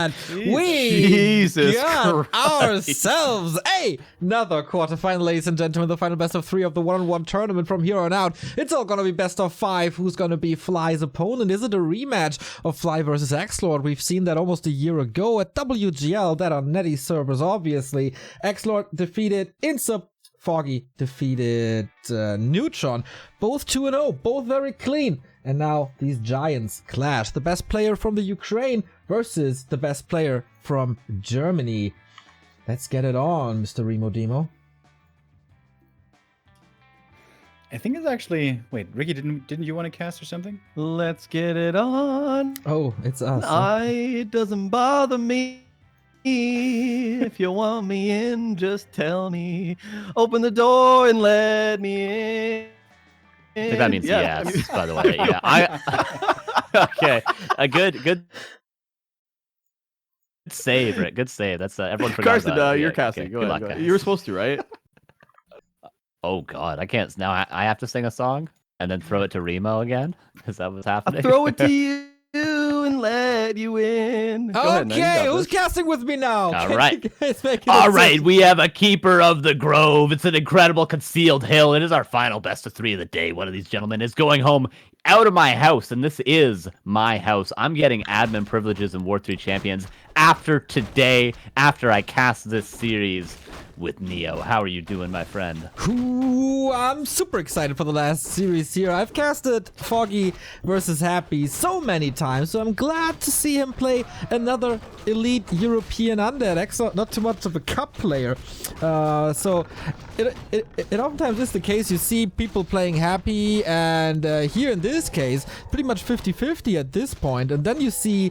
We Jesus got Christ. ourselves another quarterfinal, ladies and gentlemen, the final best of 3 of the one-on-one tournament. From here on out, it's all gonna be best of 5. Who's gonna be Fly's opponent? Is it a rematch of Fly versus XlorD? We've seen that almost a year ago at WGL, that on Netty servers, obviously. XlorD defeated Insub. Foggy defeated Neutron. Both 2-0, both very clean. And now these giants clash. The best player from the Ukraine versus the best player from Germany. Let's get it on, Mr. Remo Demo. I think it's actually... Wait, Ricky, didn't you want to cast or something? Let's get it on. Oh, it's us. It doesn't bother me. If you want me in, just tell me. Open the door and let me in. I think that means yes, by the way. Yeah, okay. A good save, Rick. Good save. That's everyone forgot. Carson, about it. you're Yeah, casting. okay. Go Good ahead. luck, guys. You were supposed to, right? Oh God, I can't. Now I have to sing a song and then throw it to Remo again. Is that what's happening? I'll throw it to you and let you in. Go ahead, man, you Okay, got who's this. casting with me now? All Can right. you guys make it All a right, six? we have a keeper of the grove. It's an incredible concealed hill. It is our final best of 3 of the day. One of these gentlemen is going home out of my house, and this is my house. I'm getting admin privileges in War 3 Champions after today, after I cast this series with Neo. How are you doing, my friend? Ooh, I'm super excited for the last series here. I've casted Foggy versus Happy so many times, so I'm glad to see him play another elite European undead. Excellent, not too much of a cup player. So it oftentimes is the case. You see people playing Happy, and here in this case, pretty much 50-50 at this point, and then you see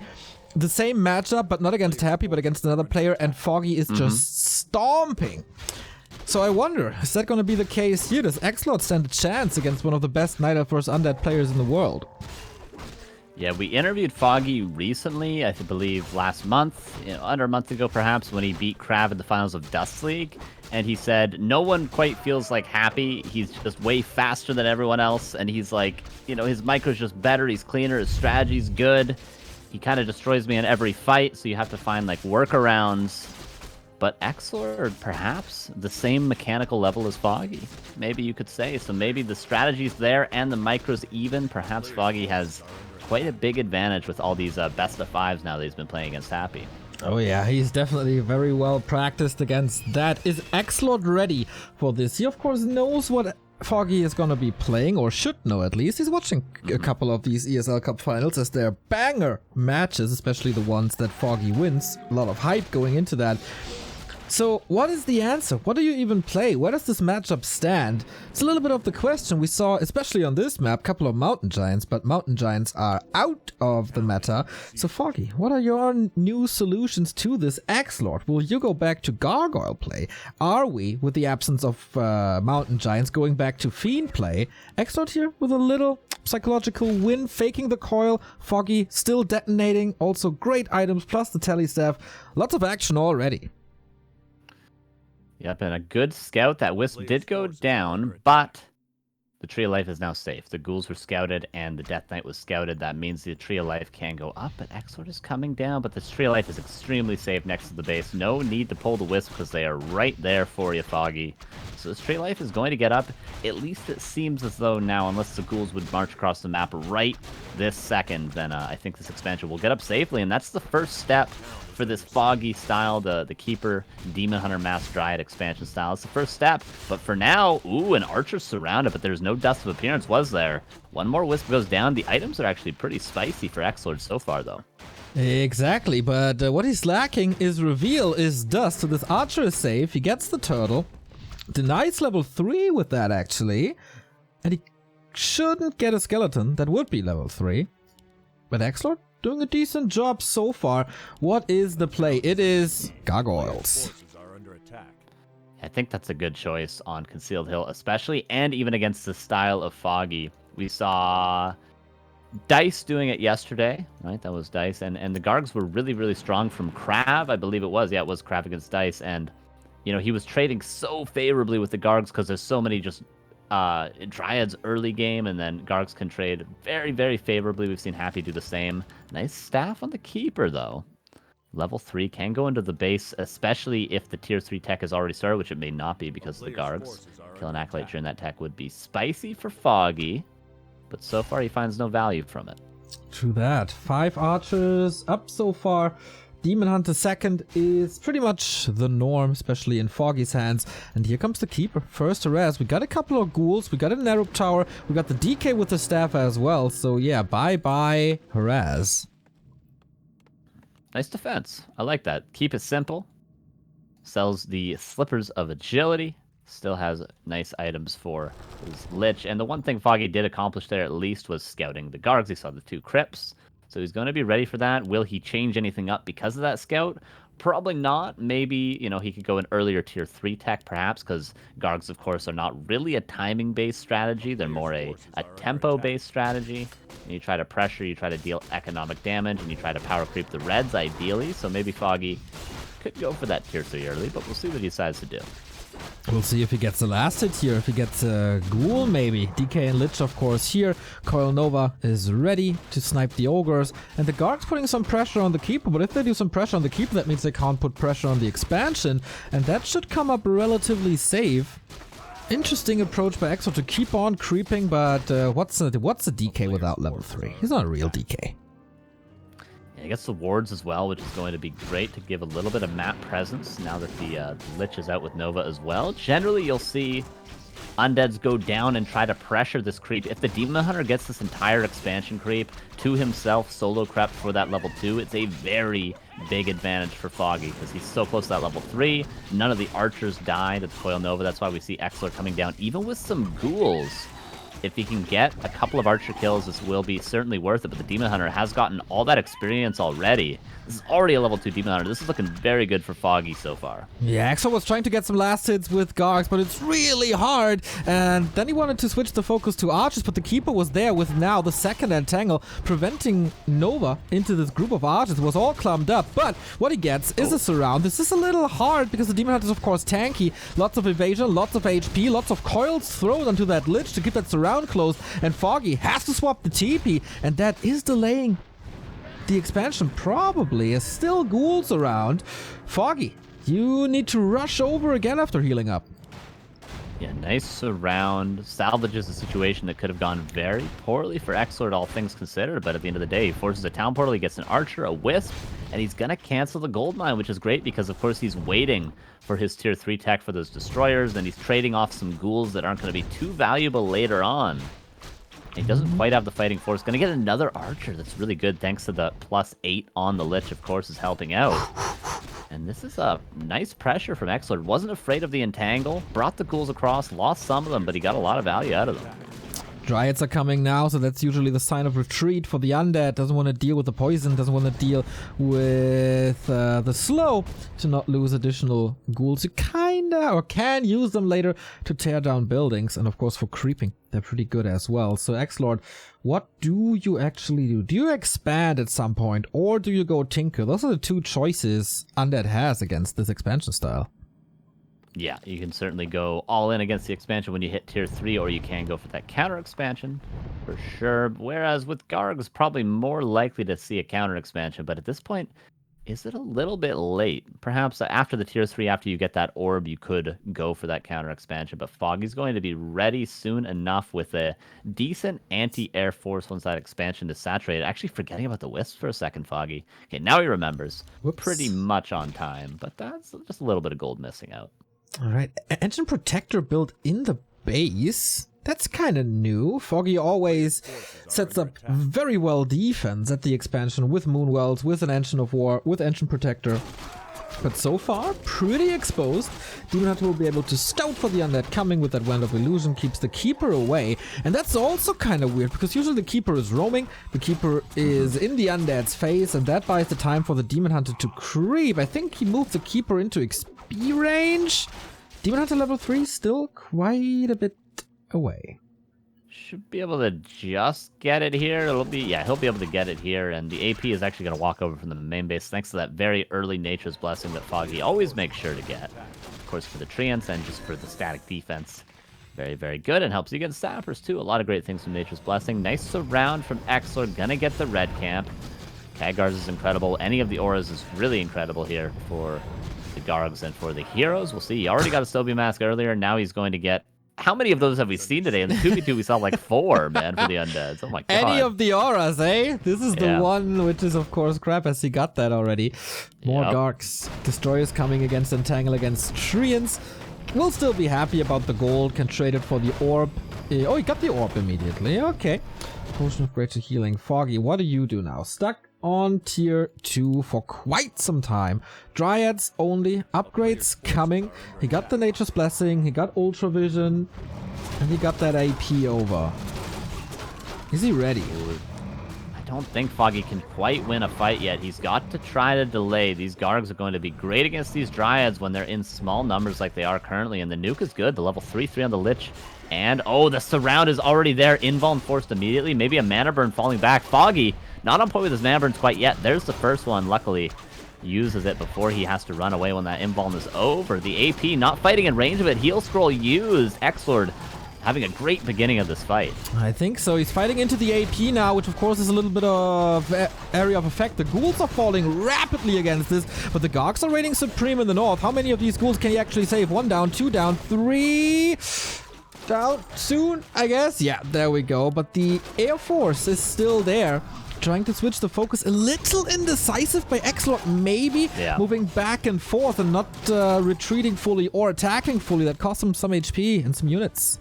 the same matchup, but not against Happy, but against another player, and Foggy is just stomping. So I wonder, is that going to be the case here? Does XlorD stand a chance against one of the best Night Elf vs. Undead players in the world? Yeah, we interviewed Foggy recently, I believe last month, under a month ago perhaps, when he beat Crab in the finals of Dust League. And he said, no one quite feels like Happy. He's just way faster than everyone else. And he's like, his micro's just better. He's cleaner. His strategy's good. He kind of destroys me in every fight, so you have to find, like, workarounds. But XlorD, perhaps, the same mechanical level as Foggy. Maybe you could say. So maybe the strategy's there and the micro's even. Perhaps Foggy has quite a big advantage with all these best of 5s now that he's been playing against Happy. Oh yeah, he's definitely very well practiced against that. Is XlorD ready for this? He, of course, knows what Foggy is going to be playing, or should know at least. He's watching a couple of these ESL Cup finals as they're banger matches, especially the ones that Foggy wins. A lot of hype going into that. So what is the answer? What do you even play? Where does this matchup stand? It's a little bit of the question. We saw, especially on this map, a couple of Mountain Giants, but Mountain Giants are out of the meta. So Foggy, what are your new solutions to this XlorD? Will you go back to Gargoyle play? Are we, with the absence of Mountain Giants, going back to Fiend play? XlorD here with a little psychological win, faking the coil. Foggy still detonating. Also great items, plus the telestaff. Lots of action already. Yep, and a good scout. That Wisp did go down, but the Tree of Life is now safe. The Ghouls were scouted, and the Death Knight was scouted. That means the Tree of Life can go up, but XlorD is coming down, but this Tree of Life is extremely safe next to the base. No need to pull the Wisp, because they are right there for you, Foggy. So this Tree of Life is going to get up. At least it seems as though now, unless the Ghouls would march across the map right this second, then I think this expansion will get up safely, and that's the first step for this Foggy style, the Keeper, Demon Hunter, Mass Dryad expansion style. It's the first step, but for now, ooh, an Archer's surrounded, but there's no Dust of Appearance, was there? One more Wisp goes down. The items are actually pretty spicy for XlorD so far, though. Exactly, but what he's lacking is reveal, is Dust. So this Archer is safe, he gets the Turtle, denies level 3 with that actually, and he shouldn't get a Skeleton, that would be level 3. But XlorD doing a decent job so far. What is the play? It is Gargoyles. I think that's a good choice on Concealed Hill, especially, and even against the style of Foggy. We saw Dice doing it yesterday, right? That was Dice, and the Gargs were really, really strong from Crab, I believe it was. Yeah, it was Crab against Dice, and, he was trading so favorably with the Gargs because there's so many just Dryads early game, and then Gargs can trade very, very favorably. We've seen Happy do the same. Nice staff on the Keeper, though. Level 3 can go into the base, especially if the tier 3 tech is already started, which it may not be because of the Gargs. Kill an Acolyte during that tech would be spicy for Foggy, but so far he finds no value from it. True that. 5 archers up so far. Demon Hunter second is pretty much the norm, especially in Foggy's hands. And here comes the Keeper. First harass. We got a couple of ghouls. We got an Narrow Tower. We got the DK with the staff as well. So yeah, bye-bye harass. Nice defense. I like that. Keep it simple. Sells the Slippers of Agility. Still has nice items for his Lich. And the one thing Foggy did accomplish there at least was scouting the Gargs. He saw the 2 Crypts. So he's going to be ready for that. Will he change anything up because of that scout? Probably not. Maybe, you know, he could go an earlier tier 3 tech perhaps, because Gargs, of course, are not really a timing-based strategy. They're more a tempo-based strategy. And you try to pressure, you try to deal economic damage, and you try to power creep the Reds, ideally. So maybe Foggy could go for that tier 3 early, but we'll see what he decides to do. We'll see if he gets the last hit here, if he gets a Ghoul maybe. DK and Lich of course here. Coil Nova is ready to snipe the Ogres. And the Guards putting some pressure on the Keeper, but if they do some pressure on the Keeper, that means they can't put pressure on the expansion. And that should come up relatively safe. Interesting approach by Exo to keep on creeping, but what's a DK without level 3? He's not a real DK. He gets the wards as well, which is going to be great to give a little bit of map presence now that the Lich is out with Nova as well. Generally, you'll see Undeads go down and try to pressure this creep. If the Demon Hunter gets this entire expansion creep to himself, solo crept for that level 2, it's a very big advantage for Foggy because he's so close to that level 3. None of the archers die to the Coil Nova. That's why we see XlorD coming down, even with some ghouls. If he can get a couple of archer kills, this will be certainly worth it, but the Demon Hunter has gotten all that experience already. This is already a level 2 Demon Hunter. This is looking very good for Foggy so far. Yeah, Exo was trying to get some last hits with Gargs, but it's really hard. And then he wanted to switch the focus to archers, but the Keeper was there with now the second Entangle, preventing Nova into this group of archers. It was all clumped up, but what he gets is a surround. This is a little hard because the Demon Hunter is of course tanky. Lots of evasion, lots of HP, lots of coils thrown onto that Lich to keep that surround closed, and Foggy has to swap the TP, and that is delaying the expansion probably, as still ghouls around. Foggy, you need to rush over again after healing up. Yeah, nice surround. Salvages a situation that could have gone very poorly for XlorD, all things considered, but at the end of the day, he forces a town portal, he gets an archer, a wisp, and he's gonna cancel the gold mine, which is great because of course he's waiting for his tier 3 tech for those destroyers, and he's trading off some ghouls that aren't going to be too valuable later on. He doesn't quite have the fighting force. Going to get another archer that's really good thanks to the +8 on the Lich, of course, is helping out. And this is a nice pressure from XlorD. Wasn't afraid of the entangle, brought the ghouls across, lost some of them, but he got a lot of value out of them. Dryads are coming now, so that's usually the sign of retreat for the undead. Doesn't want to deal with the poison, doesn't want to deal with the slow to not lose additional ghouls. You kinda, or can use them later to tear down buildings, and of course for creeping, they're pretty good as well. So XlorD, what do you actually do? Do you expand at some point, or do you go Tinker? Those are the two choices undead has against this expansion style. Yeah, you can certainly go all in against the expansion when you hit tier 3, or you can go for that counter expansion for sure. Whereas with Gargs, probably more likely to see a counter expansion, but at this point, is it a little bit late? Perhaps after the tier 3, after you get that orb, you could go for that counter expansion, but Foggy's going to be ready soon enough with a decent anti-air force once that expansion is saturated. Actually forgetting about the wisps for a second, Foggy. Okay, now he remembers. We're pretty much on time, but that's just a little bit of gold missing out. All right, Engine Protector built in the base. That's kind of new. Foggy always sets up very well defense at the expansion with Moonwells, with an Engine of War, with Engine Protector. But so far, pretty exposed. Demon Hunter will be able to scout for the undead coming with that Wand of Illusion, keeps the Keeper away. And that's also kind of weird, because usually the Keeper is roaming, the Keeper is in the undead's face, and that buys the time for the Demon Hunter to creep. I think he moved the Keeper into XP range. Demon Hunter level 3 still quite a bit away. Should be able to just get it here. It'll be, yeah, he'll be able to get it here, and the AP is actually going to walk over from the main base thanks to that very early Nature's Blessing that Foggy always makes sure to get. Of course, for the treants and just for the static defense. Very, very good, and helps you against sappers too. A lot of great things from Nature's Blessing. Nice surround from XlorD, gonna get the red camp. Tag Guards is incredible. Any of the auras is really incredible here for the Gargs and for the heroes. We'll see. He already got a Sobi Mask earlier. Now he's going to get... How many of those have we seen today? In the 2v2, we saw like 4, man, for the undeads. Oh my god. Any of the auras, eh? This is the one which is, of course, crap, as he got that already. More Gargs. Destroyers coming against Entangle, against Treants. We'll still be happy about the gold. Can trade it for the orb. Oh, he got the orb immediately. Okay. Potion of Greater Healing. Foggy, what do you do now? Stuck on tier 2 for quite some time. Dryads only. Upgrades coming. He got the Nature's Blessing. He got Ultra Vision. And he got that AP over. Is he ready? I don't think Foggy can quite win a fight yet. He's got to try to delay. These Gargs are going to be great against these Dryads when they're in small numbers like they are currently. And the nuke is good. The level 3/3 on the Lich. And, oh, the surround is already there. Invuln forced immediately. Maybe a mana burn falling back. Foggy, not on point with his mana burns quite yet. There's the first one, luckily. Uses it before he has to run away when that invuln is over. The AP not fighting in range of it. Heal Scroll used. XlorD having a great beginning of this fight. I think so. He's fighting into the AP now, which of course is a little bit of area of effect. The ghouls are falling rapidly against this, but the Gargs are reigning supreme in the north. How many of these ghouls can he actually save? 1 down, 2 down, 3... down soon, I guess. Yeah, there we go. But the Air Force is still there. Trying to switch the focus. A little indecisive by XlorD, maybe. Yeah. Moving back and forth and not retreating fully or attacking fully. That cost him some HP and some units.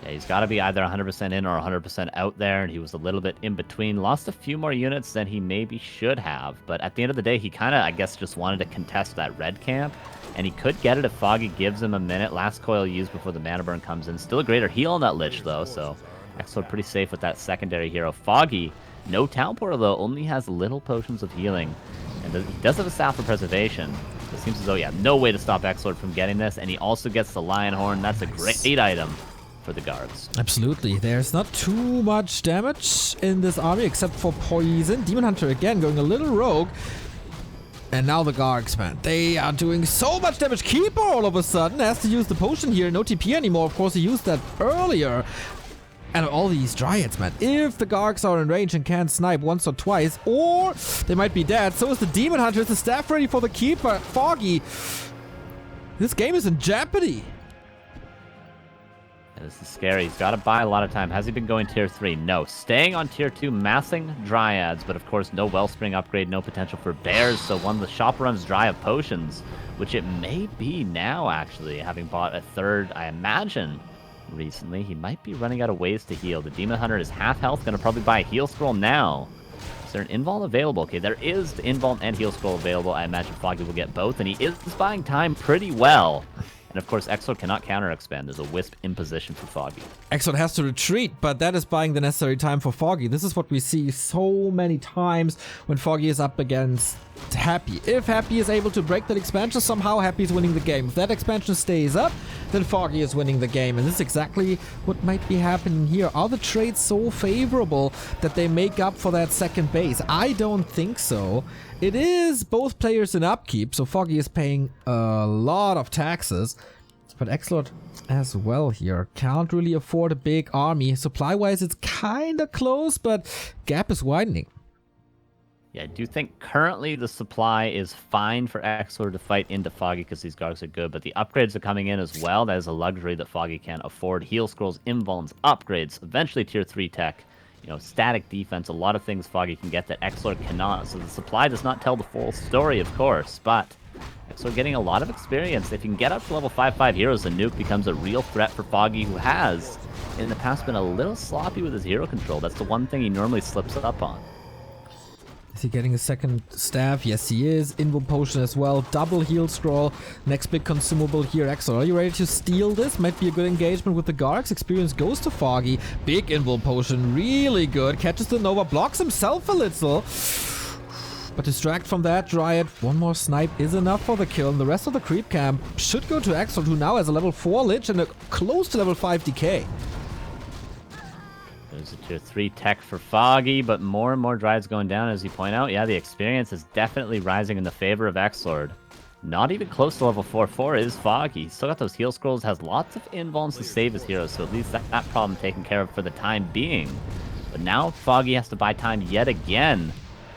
Yeah, he's got to be either 100% in or 100% out there, and he was a little bit in between. Lost a few more units than he maybe should have, but at the end of the day, he kind of, I guess, just wanted to contest that red camp, and he could get it if Foggy gives him a minute. Last coil used before the mana burn comes in. Still a greater heal on that Lich, though, so XlorD pretty safe with that secondary hero. Foggy, no Town Portal, though, only has little potions of healing, and he does have a Staff for Preservation. It seems as though, yeah, no way to stop XlorD from getting this, and he also gets the Lion Horn. That's a great item for the Guards. Absolutely. There's not too much damage in this army except for poison. Demon Hunter again going a little rogue. And now the Gargs, man. They are doing so much damage. Keeper all of a sudden has to use the potion here. No TP anymore. Of course, he used that earlier. And all these Dryads, man. If the Gargs are in range and can snipe once or twice, or they might be dead. So is the Demon Hunter. Is the staff ready for the Keeper? Foggy. This game is in jeopardy. This is scary. He's got to buy a lot of time. Has he been going tier 3? No. Staying on tier 2, massing Dryads, but of course no Wellspring upgrade, no potential for bears, so one of the shop runs dry of potions, which it may be now, actually, having bought a third, I imagine, recently. He might be running out of ways to heal. The Demon Hunter is half health, going to probably buy a heal scroll now. Is there an invuln available? Okay, there is the invuln and heal scroll available. I imagine Foggy will get both, and he is buying time pretty well. And of course, XlorD cannot counter-expand. There's a Wisp in position for Foggy. XlorD has to retreat, but that is buying the necessary time for Foggy. This is what we see so many times when Foggy is up against Happy. If Happy is able to break that expansion, somehow Happy is winning the game. If that expansion stays up, then Foggy is winning the game. And this is exactly what might be happening here. Are the trades so favorable that they make up for that second base? I don't think so. It is both players in upkeep, so Foggy is paying a lot of taxes. But XlorD as well here. Can't really afford a big army. Supply-wise, it's kind of close, but gap is widening. Yeah, I do think currently the supply is fine for XlorD to fight into Foggy because these Gargs are good, but the upgrades are coming in as well. That is a luxury that Foggy can't afford. Heal scrolls, invulns, upgrades, eventually tier 3 tech. You know, static defense, a lot of things Foggy can get that XlorD cannot. So the supply does not tell the full story, of course, but XlorD getting a lot of experience. If you can get up to level 5/5 heroes, the nuke becomes a real threat for Foggy, who has, in the past, been a little sloppy with his hero control. That's the one thing he normally slips up on. Is he getting a second staff? Yes, he is. Invul potion as well. Double heal scroll. Next big consumable here. XlorD, are you ready to steal this? Might be a good engagement with the Gargs. Experience goes to Foggy. Big invul potion. Really good. Catches the Nova. Blocks himself a little. But distract from that, Dryad. One more snipe is enough for the kill. And the rest of the creep camp should go to XlorD, who now has a level 4 Lich and a close to level 5 DK. There's a tier 3 tech for Foggy, but more and more Dryads going down, as you point out. Yeah, the experience is definitely rising in the favor of XlorD. Not even close to level 4/4 is Foggy. Still got those heal scrolls, has lots of invulns to save his heroes, so at least that problem taken care of for the time being. But now Foggy has to buy time yet again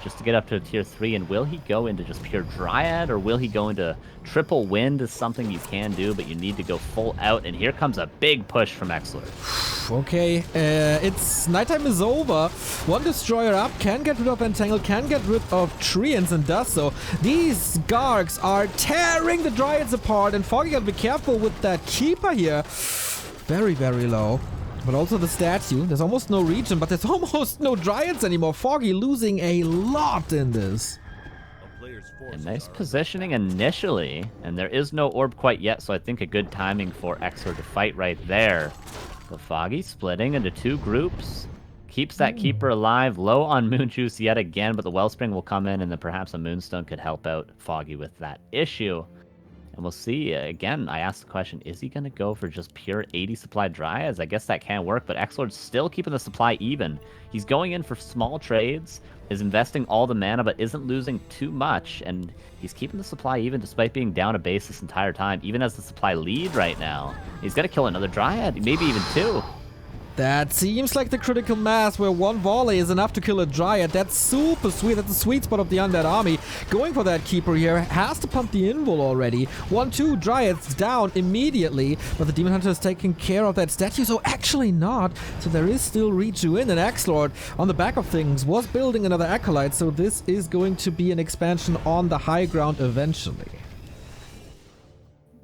just to get up to tier 3. And will he go into just pure Dryad, or will he go into triple wind? Is something you can do, but you need to go full out. And here comes a big push from XlorD. Okay, it's nighttime is over. One destroyer up, can get rid of Entangle, can get rid of Treants, and does so. These Gargs are tearing the Dryads apart, and Foggy gotta be careful with that Keeper here. Very, very low. But also the statue. There's almost no region, but there's almost no Dryads anymore. Foggy losing a lot in this. A nice positioning initially, and there is no orb quite yet, so I think a good timing for XlorD to fight right there. The Foggy splitting into 2 groups. Keeps that Keeper alive, low on Moon Juice yet again, but the Wellspring will come in, and then perhaps a Moonstone could help out Foggy with that issue. And we'll see. Again, I asked the question, is he going to go for just pure 80 supply Dryads? I guess that can work, but XlorD's still keeping the supply even. He's going in for small trades, is investing all the mana, but isn't losing too much, and he's keeping the supply even despite being down a base this entire time, even as the supply lead right now. He's got to kill another Dryad, maybe even 2. That seems like the critical mass where 1 volley is enough to kill a Dryad. That's super sweet. That's the sweet spot of the Undead Army. Going for that Keeper here. Has to pump the Invul already. 1-2 Dryads down immediately. But the Demon Hunter is taking care of that statue. So actually not. So there is still Reju in. And XlorD, on the back of things, was building another Acolyte. So this is going to be an expansion on the high ground eventually.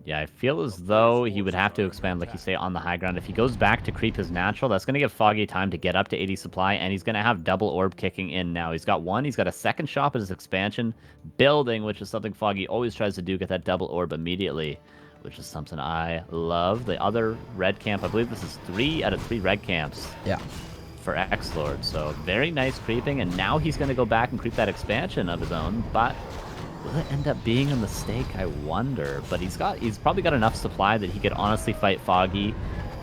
Yeah, I feel as though he would have to expand, like you say, on the high ground. If he goes back to creep his natural, that's going to give Foggy time to get up to 80 supply, and he's going to have double orb kicking in now. He's got 1, he's got a second shop at his expansion, building, which is something Foggy always tries to do, get that double orb immediately, which is something I love. The other red camp, I believe this is 3 out of 3 red camps. Yeah. For XlorD, so very nice creeping, and now he's going to go back and creep that expansion of his own, but will it end up being a mistake? I wonder. But he's probably got enough supply that he could honestly fight Foggy,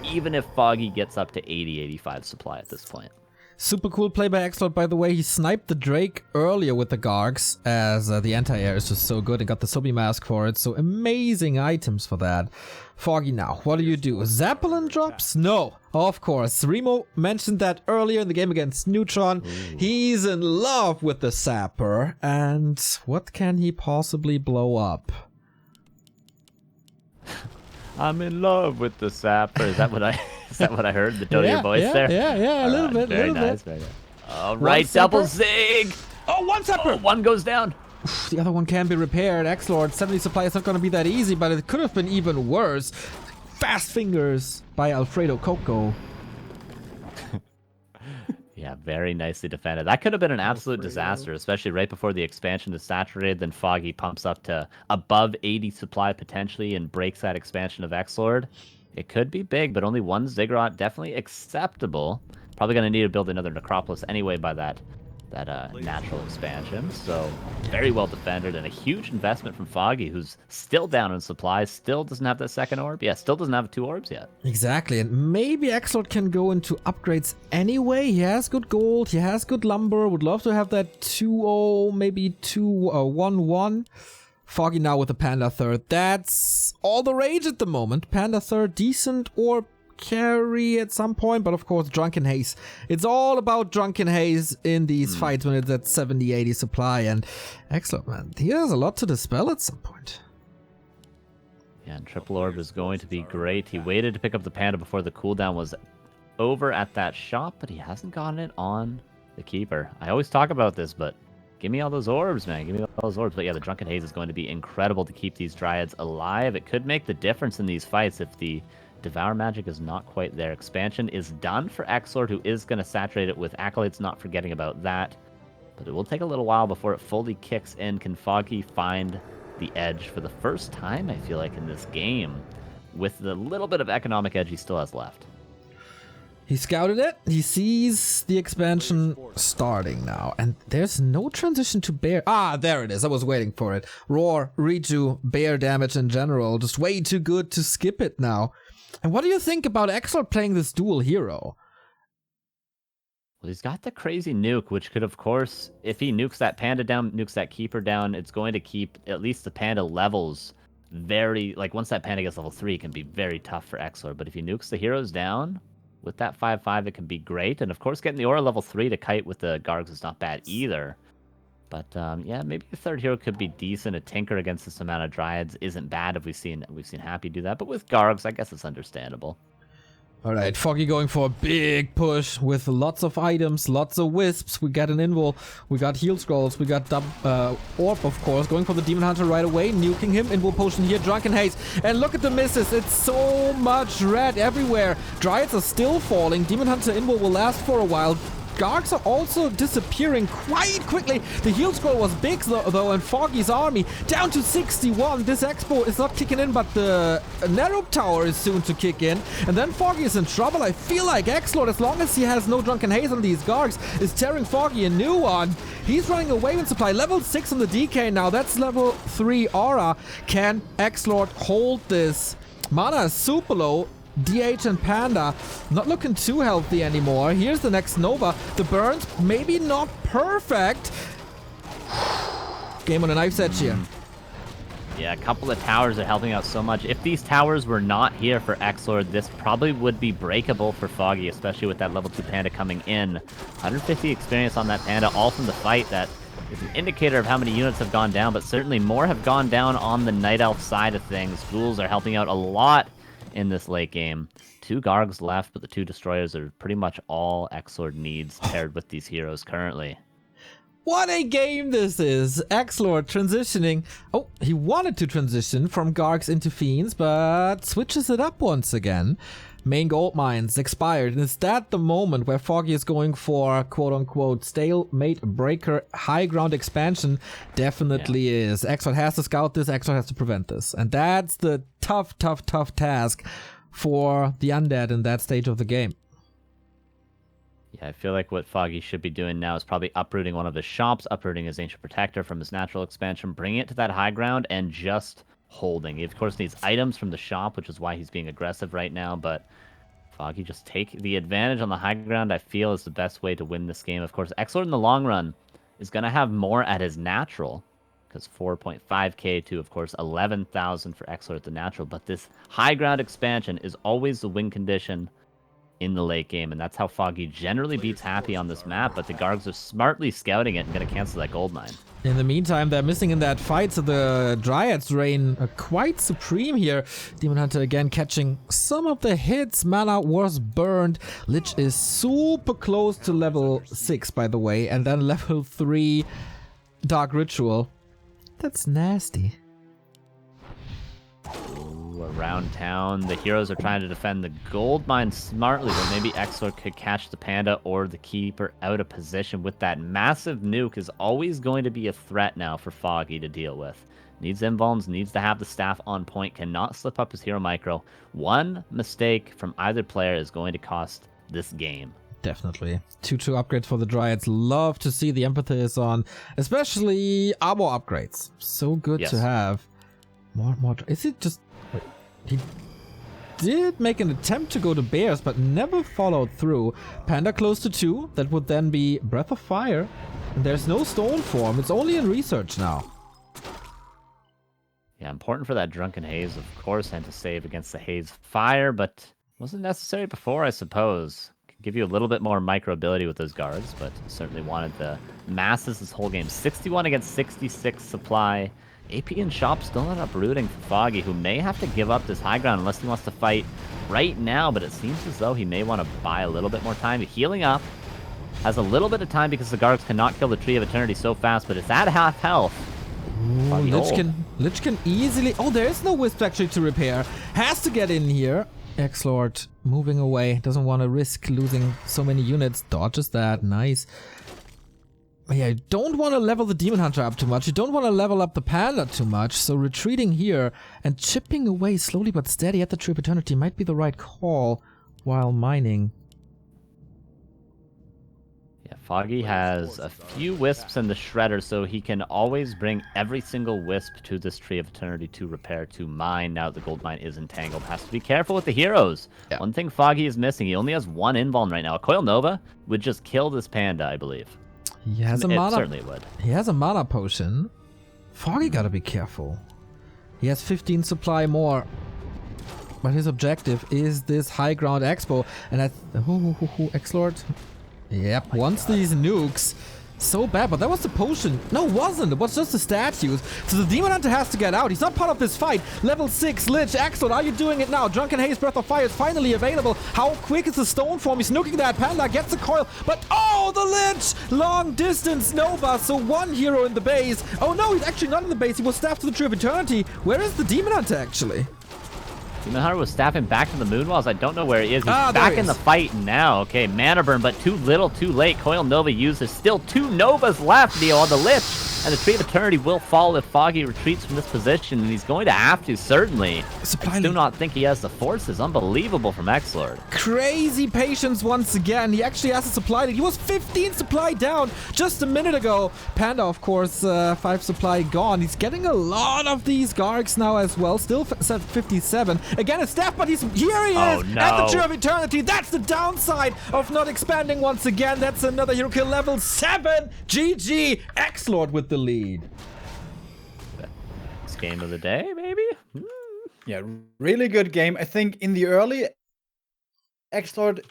even if Foggy gets up to 80, 85 supply at this point. Super cool play by XlorD, by the way. He sniped the Drake earlier with the Gargs, as the anti-air is just so good, and got the Sobi Mask for it. So amazing items for that. Foggy now, what do? Zeppelin drops? No, of course. Remo mentioned that earlier in the game against Neutron. Ooh. He's in love with the Sapper, and what can he possibly blow up? I'm in love with the Sapper. Is that what I heard? The tone of your voice there? Yeah, a little bit. Very nice. All right, double zig. Oh, 1 Sapper. 1 goes down. The other one can be repaired. XlorD, 70 supply is not going to be that easy, but it could have been even worse. Fast fingers by Alfredo Coco. Yeah, very nicely defended. That could have been an absolute disaster, especially right before the expansion is saturated. Then Foggy pumps up to above 80 supply potentially and breaks that expansion of XlorD. It could be big, but only 1 Ziggurat, definitely acceptable. Probably going to need to build another Necropolis anyway by that natural expansion. So very well defended, and a huge investment from Foggy, who's still down in supplies, still doesn't have that second orb. Yeah, still doesn't have 2 orbs yet. Exactly, and maybe XlorD can go into upgrades anyway. He has good gold, he has good lumber, would love to have that 2-0, maybe 2-1-1. Foggy now with the Panda Third. That's all the rage at the moment. Panda Third, decent orb carry at some point, but of course Drunken Haze. It's all about Drunken Haze in these fights when it's at 70-80 supply, and excellent, man. He has a lot to dispel at some point. Yeah, and Triple Orb is going to be great. He waited to pick up the Panda before the cooldown was over at that shop, but he hasn't gotten it on the Keeper. I always talk about this, but give me all those orbs, man. Give me all those orbs. But yeah, the Drunken Haze is going to be incredible to keep these Dryads alive. It could make the difference in these fights if the Devour magic is not quite there. Expansion is done for XlorD, who is going to saturate it with Acolytes, not forgetting about that. But it will take a little while before it fully kicks in. Can Foggy find the edge for the first time, I feel like, in this game, with the little bit of economic edge he still has left? He scouted it. He sees the expansion starting now. And there's no transition to bear. Ah, there it is. I was waiting for it. Roar, Reju, bear damage in general. Just way too good to skip it now. And what do you think about XlorD playing this dual hero? Well, he's got the crazy nuke, which could, of course, if he nukes that Panda down, nukes that Keeper down, it's going to keep at least the Panda levels very... Like, once that Panda gets level 3, it can be very tough for XlorD. But if he nukes the heroes down with that 5/5, it can be great. And, of course, getting the Aura level 3 to kite with the Gargs is not bad either. But yeah, maybe the third hero could be decent. A Tinker against this amount of Dryads isn't bad if we've seen Happy do that. But with Gargs, I guess it's understandable. Alright, Foggy going for a big push with lots of items, lots of wisps. We got an invul, we got heal scrolls, we got orb, of course, going for the Demon Hunter right away, nuking him. Invul potion here, Drunken Haze, and look at the misses. It's so much red everywhere. Dryads are still falling. Demon Hunter invul will last for a while. Gargs are also disappearing quite quickly. The heal scroll was big though, and Foggy's army down to 61. This expo is not kicking in, but the Narrow Tower is soon to kick in. And then Foggy is in trouble. I feel like XlorD, as long as he has no Drunken Haze on these Gargs, is tearing Foggy a new one. He's running away with supply. Level 6 on the DK now. That's level 3 aura. Can XlorD hold this? Mana is super low. DH and Panda not looking too healthy anymore. Here's the next Nova. The burns maybe not perfect. Game on a knife's edge here. Yeah, a couple of towers are helping out so much. If these towers were not here for XlorD, this probably would be breakable for Foggy, especially with that level 2 Panda coming in. 150 experience on that Panda, all from the fight. That is an indicator of how many units have gone down, but certainly more have gone down on the Night Elf side of things. Ghouls are helping out a lot in this late game. 2 Gargs left, but the 2 Destroyers are pretty much all XlorD needs paired with these heroes currently. What a game this is! XlorD transitioning. Oh, he wanted to transition from Gargs into Fiends, but switches it up once again. Main gold mines expired, and is that the moment where Foggy is going for quote-unquote stalemate breaker high ground expansion? Definitely is. XlorD has to scout this, XlorD has to prevent this. And that's the tough task for the undead in that stage of the game. Yeah, I feel like what Foggy should be doing now is probably uprooting one of his shops, uprooting his Ancient Protector from his natural expansion, bringing it to that high ground, and just holding. He, of course, needs items from the shop, which is why he's being aggressive right now, but Foggy just take the advantage on the high ground, I feel, is the best way to win this game. Of course, XlorD in the long run is going to have more at his natural, because 4.5k to, of course, 11,000 for XlorD at the natural, but this high ground expansion is always the win condition in the late game, and that's how Foggy generally beats Happy on this map, but the Gargs are smartly scouting it and going to cancel that gold mine. In the meantime, they're missing in that fight, so the Dryads reign quite supreme here. Demon Hunter again catching some of the hits. Mana was burned. Lich is super close to level 6, by the way, and then level 3 Dark Ritual. That's nasty. Around town, the heroes are trying to defend the gold mine smartly, but maybe XlorD could catch the Panda or the Keeper out of position. With that massive nuke is always going to be a threat now for Foggy to deal with. Needs invulns, needs to have the staff on point, cannot slip up his hero micro. One mistake from either player is going to cost this game. Definitely. 2-2 upgrades for the Dryads. Love to see the Empathy is on, especially armor upgrades. So good to have. More. Is it just... He did make an attempt to go to Bears, but never followed through. Panda close to 2. That would then be Breath of Fire. And there's no stone form. It's only in research now. Yeah, important for that Drunken Haze, of course, and to save against the Haze Fire, but wasn't necessary before, I suppose. Could give you a little bit more micro ability with those guards, but certainly wanted the masses this whole game. 61 against 66 supply. AP and Shop still not uprooting for Foggy, who may have to give up this high ground unless he wants to fight right now, but it seems as though he may want to buy a little bit more time. Healing up, has a little bit of time because the Gargs cannot kill the Tree of Eternity so fast, but it's at half health. Lich can easily... Oh, there is no Wisp actually to repair. Has to get in here. XlorD moving away. Doesn't want to risk losing so many units. Dodges that. Nice. Yeah, you don't want to level the Demon Hunter up too much. You don't want to level up the Panda too much. So retreating here and chipping away slowly but steady at the Tree of Eternity might be the right call while mining. Yeah, Foggy has a few Wisps in the Shredder, so he can always bring every single Wisp to this Tree of Eternity to repair, to mine. Now that the gold mine is entangled, has to be careful with the heroes. Yeah. One thing Foggy is missing, he only has one invuln right now. A Coil Nova would just kill this Panda, I believe. He has a mana. Certainly would. He has a mana potion. Foggy gotta be careful. He has 15 supply more. But his objective is this high ground expo. And XlorD. Yep, once these nukes So bad, but that was the potion. No, it wasn't. It was just the statues. So the Demon Hunter has to get out. He's not part of this fight. Level 6, Lich, XlorD, are you doing it now? Drunken Haze, Breath of Fire is finally available. How quick is the stone form? He's nuking that Panda, gets the coil, but oh, the Lich! Long distance Nova, so one hero in the base. Oh no, he's actually not in the base. He was staffed to the Tree of Eternity. Where is the Demon Hunter actually? Demon Hunter was staffing back to the Moonwalls. I don't know where he is. He's there back he in the is. fight now. Okay, Mana Burn, but too little, too late. Coil Nova uses. Still 2 Novas left, Neo, on the Lich. And the Tree of Eternity will fall if Foggy retreats from this position, and he's going to have to, certainly. I do not think he has the forces. Unbelievable from XlorD. Crazy patience once again. He actually has a supply lead. He was 15 supply down just a minute ago. Panda, of course, 5 supply gone. He's getting a lot of these Gargs now as well. Still set 57. Again, a staff, but here he is Oh, no. at the Tree of Eternity. That's the downside of not expanding once again. That's another hero kill, level 7. GG. XlorD with the lead. This game of the day, maybe? Yeah, really good game. I think in the early, XlorD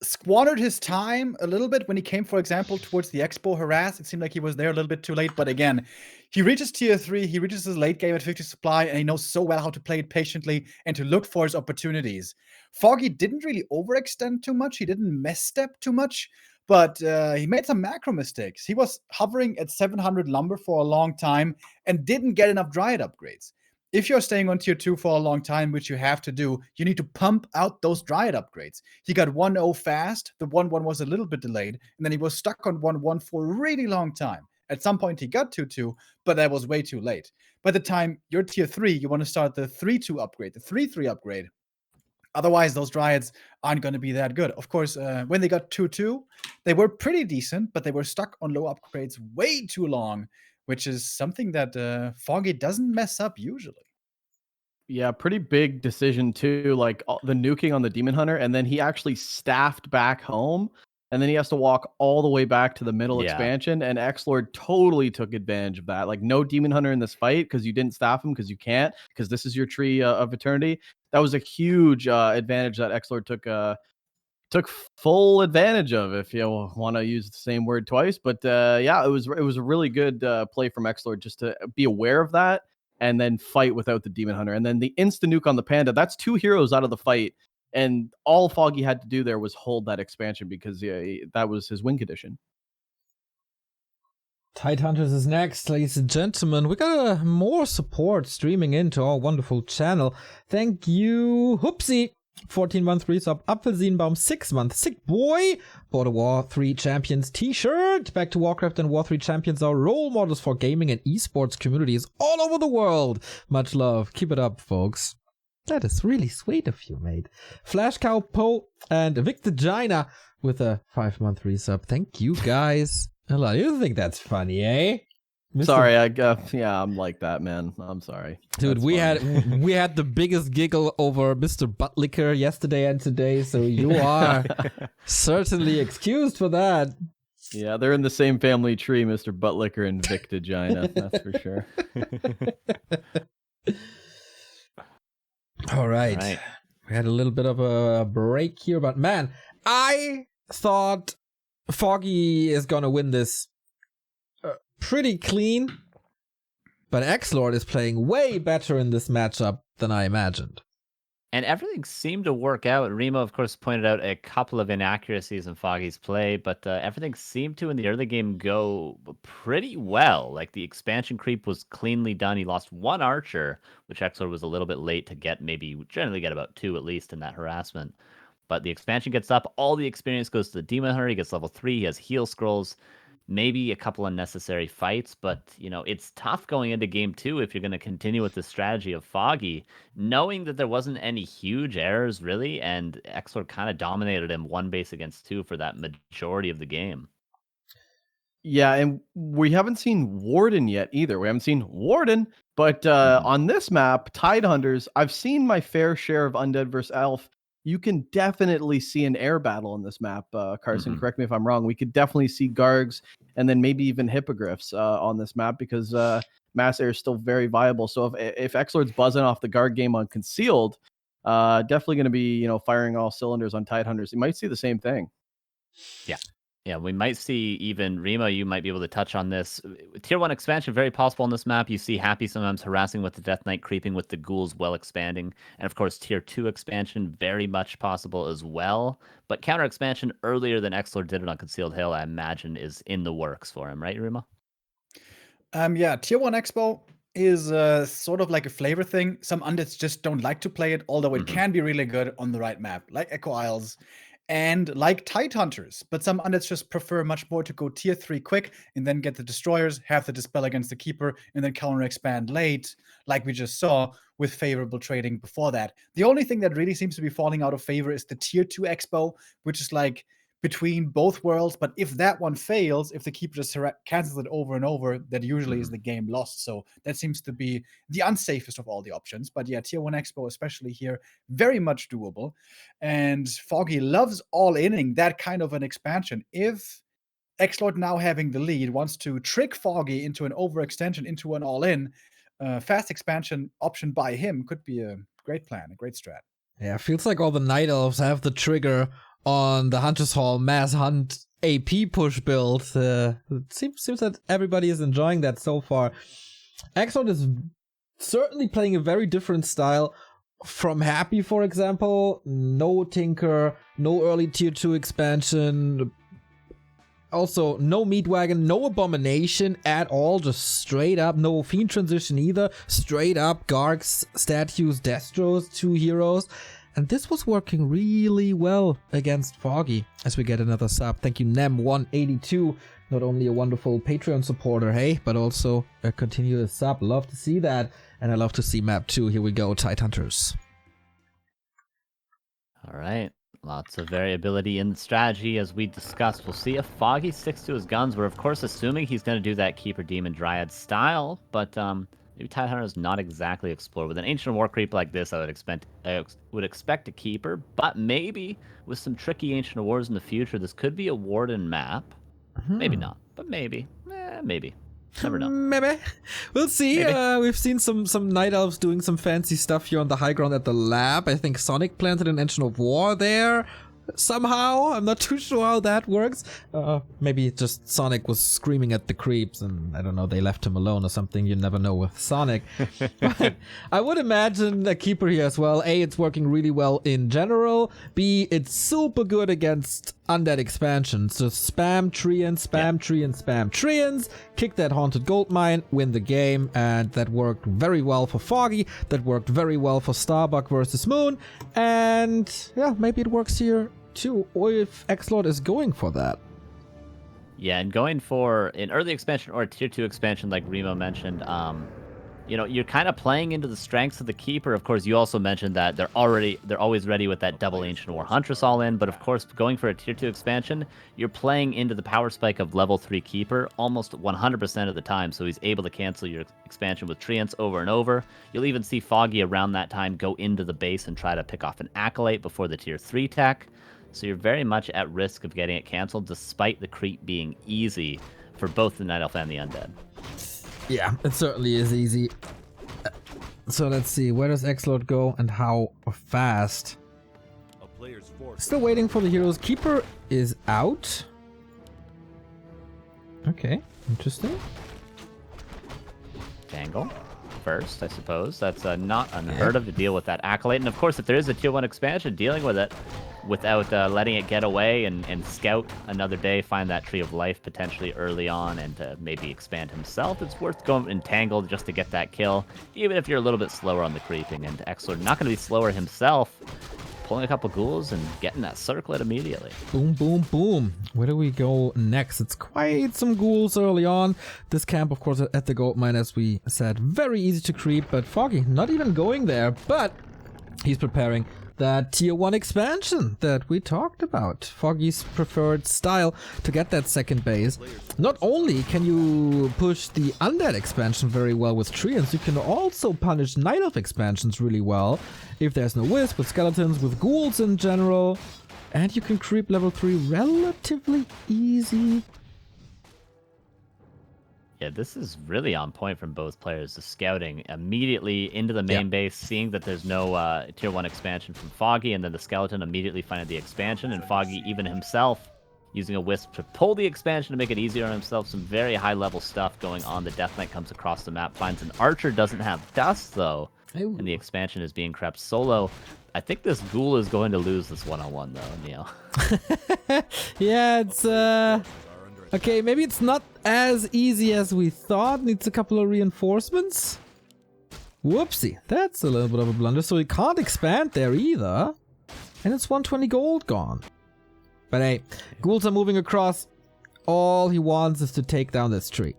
squandered his time a little bit when he came, for example, towards the Expo harass. It seemed like he was there a little bit too late. But again, he reaches tier 3, he reaches his late game at 50 supply, and he knows so well how to play it patiently and to look for his opportunities. Foggy didn't really overextend too much. He didn't misstep too much. But he made some macro mistakes. He was hovering at 700 lumber for a long time and didn't get enough Dryad upgrades. If you're staying on tier 2 for a long time, which you have to do, you need to pump out those Dryad upgrades. He got 1-0 fast. The 1-1 was a little bit delayed. And then he was stuck on 1-1 for a really long time. At some point, he got 2-2, but that was way too late. By the time you're tier 3, you want to start the 3-2 upgrade, the 3-3 upgrade. Otherwise, those Dryads aren't going to be that good. Of course, when they got 2-2, they were pretty decent, but they were stuck on low upgrades way too long, which is something that Foggy doesn't mess up usually. Yeah, pretty big decision too, like the nuking on the Demon Hunter, and then he actually staffed back home, and then he has to walk all the way back to the middle expansion, and XlorD totally took advantage of that. Like, no Demon Hunter in this fight because you didn't staff him because you can't, because this is your Tree of Eternity. That was a huge advantage that XlorD took full advantage of, if you want to use the same word twice. But yeah, it was a really good play from XlorD just to be aware of that and then fight without the Demon Hunter. And then the insta nuke on the Panda, that's 2 heroes out of the fight. And all Foggy had to do there was hold that expansion because that was his win condition. Tidehunters is next, ladies and gentlemen. We got more support streaming into our wonderful channel. Thank you, Hoopsie. 14 month resub, Apfelsinbaum 6 month, sick boy, bought a War 3 Champions t-shirt. Back to Warcraft and War 3 Champions are role models for gaming and esports communities all over the world. Much love, keep it up, folks. That is really sweet of you, mate. Flash Cow Poe and Victor Gina with a 5 month resub. Thank you, guys. Hello, you think that's funny, eh? Mr. Sorry, I'm like that, man. I'm sorry, dude. We had the biggest giggle over Mr. Buttlicker yesterday and today, so you are certainly excused for that. Yeah, they're in the same family tree, Mr. Buttlicker and Vic Vagina. That's for sure. All right. We had a little bit of a break here, but man, I thought Foggy is gonna win this pretty clean, but XlorD is playing way better in this matchup than I imagined. And everything seemed to work out. Remo, of course, pointed out a couple of inaccuracies in Foggy's play, but everything seemed to, in the early game, go pretty well. Like, the expansion creep was cleanly done. He lost 1 archer, which XlorD was a little bit late to get, generally get about 2 at least in that harassment. But the expansion gets up, all the experience goes to the Demon Hunter, he gets level 3, he has heal scrolls, maybe a couple unnecessary fights, but, it's tough going into game 2 if you're going to continue with the strategy of Foggy, knowing that there wasn't any huge errors, really, and XlorD kind of dominated him 1 base against 2 for that majority of the game. Yeah, and we haven't seen Warden yet either. We haven't seen Warden, but on this map, Tidehunters, I've seen my fair share of Undead vs. Elf. You can definitely see an air battle in this map, Carson. Correct me if I'm wrong. We could definitely see Gargs and then maybe even Hippogriffs on this map because mass air is still very viable. So if XlorD's buzzing off the Garg game on Concealed, definitely going to be firing all cylinders on Tidehunters. You might see the same thing. Yeah. Yeah, we might see even Remo, you might be able to touch on this. Tier 1 expansion, very possible on this map. You see Happy sometimes harassing with the Death Knight, creeping with the ghouls while expanding. And of course, Tier 2 expansion, very much possible as well. But counter expansion earlier than XlorD did it on Concealed Hill, I imagine, is in the works for him, right, Remo? Yeah, Tier 1 Expo is sort of like a flavor thing. Some undeads just don't like to play it, although it can be really good on the right map, like Echo Isles and like Tide Hunters. But some undeads just prefer much more to go Tier 3 quick and then get the destroyers, have the dispel against the keeper, and then counter expand late, like we just saw with favorable trading before that. The only thing that really seems to be falling out of favor is the Tier 2 Expo, which is like between both worlds. But if that one fails, if the keeper just cancels it over and over, that usually is the game lost. So that seems to be the unsafest of all the options. But yeah, Tier 1 Expo, especially here, very much doable. And Foggy loves all-inning that kind of an expansion. If XlorD, now having the lead, wants to trick Foggy into an overextension, into an all-in, fast expansion option by him could be a great plan, a great strat. Yeah, feels like all the Night Elves have the trigger on the Hunter's Hall Mass Hunt AP push build. It seems that everybody is enjoying that so far. XlorD is certainly playing a very different style from Happy, for example. No Tinker, no early Tier 2 expansion. Also, no Meat Wagon, no Abomination at all, just straight up. No Fiend Transition either. Straight up Gargs, Statues, Destros, 2 heroes. And this was working really well against Foggy. As we get another sub. Thank you, Nem182. Not only a wonderful Patreon supporter, hey, but also a continuous sub. Love to see that. And I love to see map 2. Here we go, Tide Hunters. All right. Lots of variability in the strategy, as we discussed. We'll see if Foggy sticks to his guns. We're, of course, assuming he's going to do that Keeper Demon Dryad style, but maybe Tide Hunter is not exactly explore. With an Ancient War creep like this, I would expect a Keeper, but maybe with some tricky Ancient Wars in the future, this could be a Warden map. Maybe not, but maybe. Maybe. Never know. Maybe. We'll see. Maybe. We've seen some Night Elves doing some fancy stuff here on the high ground at the lab. I think Sonic planted an Engine of War there somehow. I'm not too sure how that works. Maybe just Sonic was screaming at the creeps and I don't know, they left him alone or something. You never know with Sonic. But I would imagine a Keeper here as well. A, it's working really well in general. B, it's super good against undead expansions. Just spam Treants, spam Treants, spam Treants, kick that Haunted Gold Mine, win the game, and that worked very well for Foggy, that worked very well for Starbuck versus Moon, and yeah, maybe it works here too, or if XlorD is going for that. Yeah, and going for an early expansion or a Tier 2 expansion like Remo mentioned, you know, you're kind of playing into the strengths of the Keeper. Of course, you also mentioned that they're always ready with that double Ancient War Huntress all in. But of course, going for a Tier 2 expansion, you're playing into the power spike of level 3 Keeper almost 100% of the time. So he's able to cancel your expansion with Treants over and over. You'll even see Foggy around that time go into the base and try to pick off an Acolyte before the Tier 3 tech. So you're very much at risk of getting it canceled, despite the creep being easy for both the Night Elf and the Undead. Yeah, it certainly is easy. So let's see, where does XlorD go and how fast? Still waiting for the heroes. Keeper is out. Okay, interesting. Tangle first, I suppose. That's not unheard of to deal with that Acolyte. And of course, if there is a Tier 1 expansion, dealing with it without letting it get away and scout another day, find that Tree of Life potentially early on and maybe expand himself, it's worth going Entangled just to get that kill, even if you're a little bit slower on the creeping. And XlorD not going to be slower himself, pulling a couple ghouls and getting that circlet immediately. Boom, boom, boom. Where do we go next? It's quite some ghouls early on. This camp, of course, at the gold mine, as we said, very easy to creep, but Foggy not even going there, but he's preparing that Tier 1 expansion that we talked about. Foggy's preferred style to get that second base. Not only can you push the Undead expansion very well with Treants, you can also punish Night Elf expansions really well if there's no Wisp, with Skeletons, with Ghouls in general. And you can creep level 3 relatively easy. Yeah, this is really on point from both players. The scouting immediately into the main base, seeing that there's no Tier 1 expansion from Foggy, and then the Skeleton immediately finding the expansion, and Foggy even himself using a Wisp to pull the expansion to make it easier on himself. Some very high-level stuff going on. The Death Knight comes across the map, finds an Archer, doesn't have Dust, though. Ooh. And the expansion is being crept solo. I think this Ghoul is going to lose this one-on-one, though, Neo. Yeah, it's, okay, maybe it's not as easy as we thought. Needs a couple of reinforcements. Whoopsie, that's a little bit of a blunder. So he can't expand there either. And it's 120 gold gone. But hey, ghouls are moving across. All he wants is to take down this tree.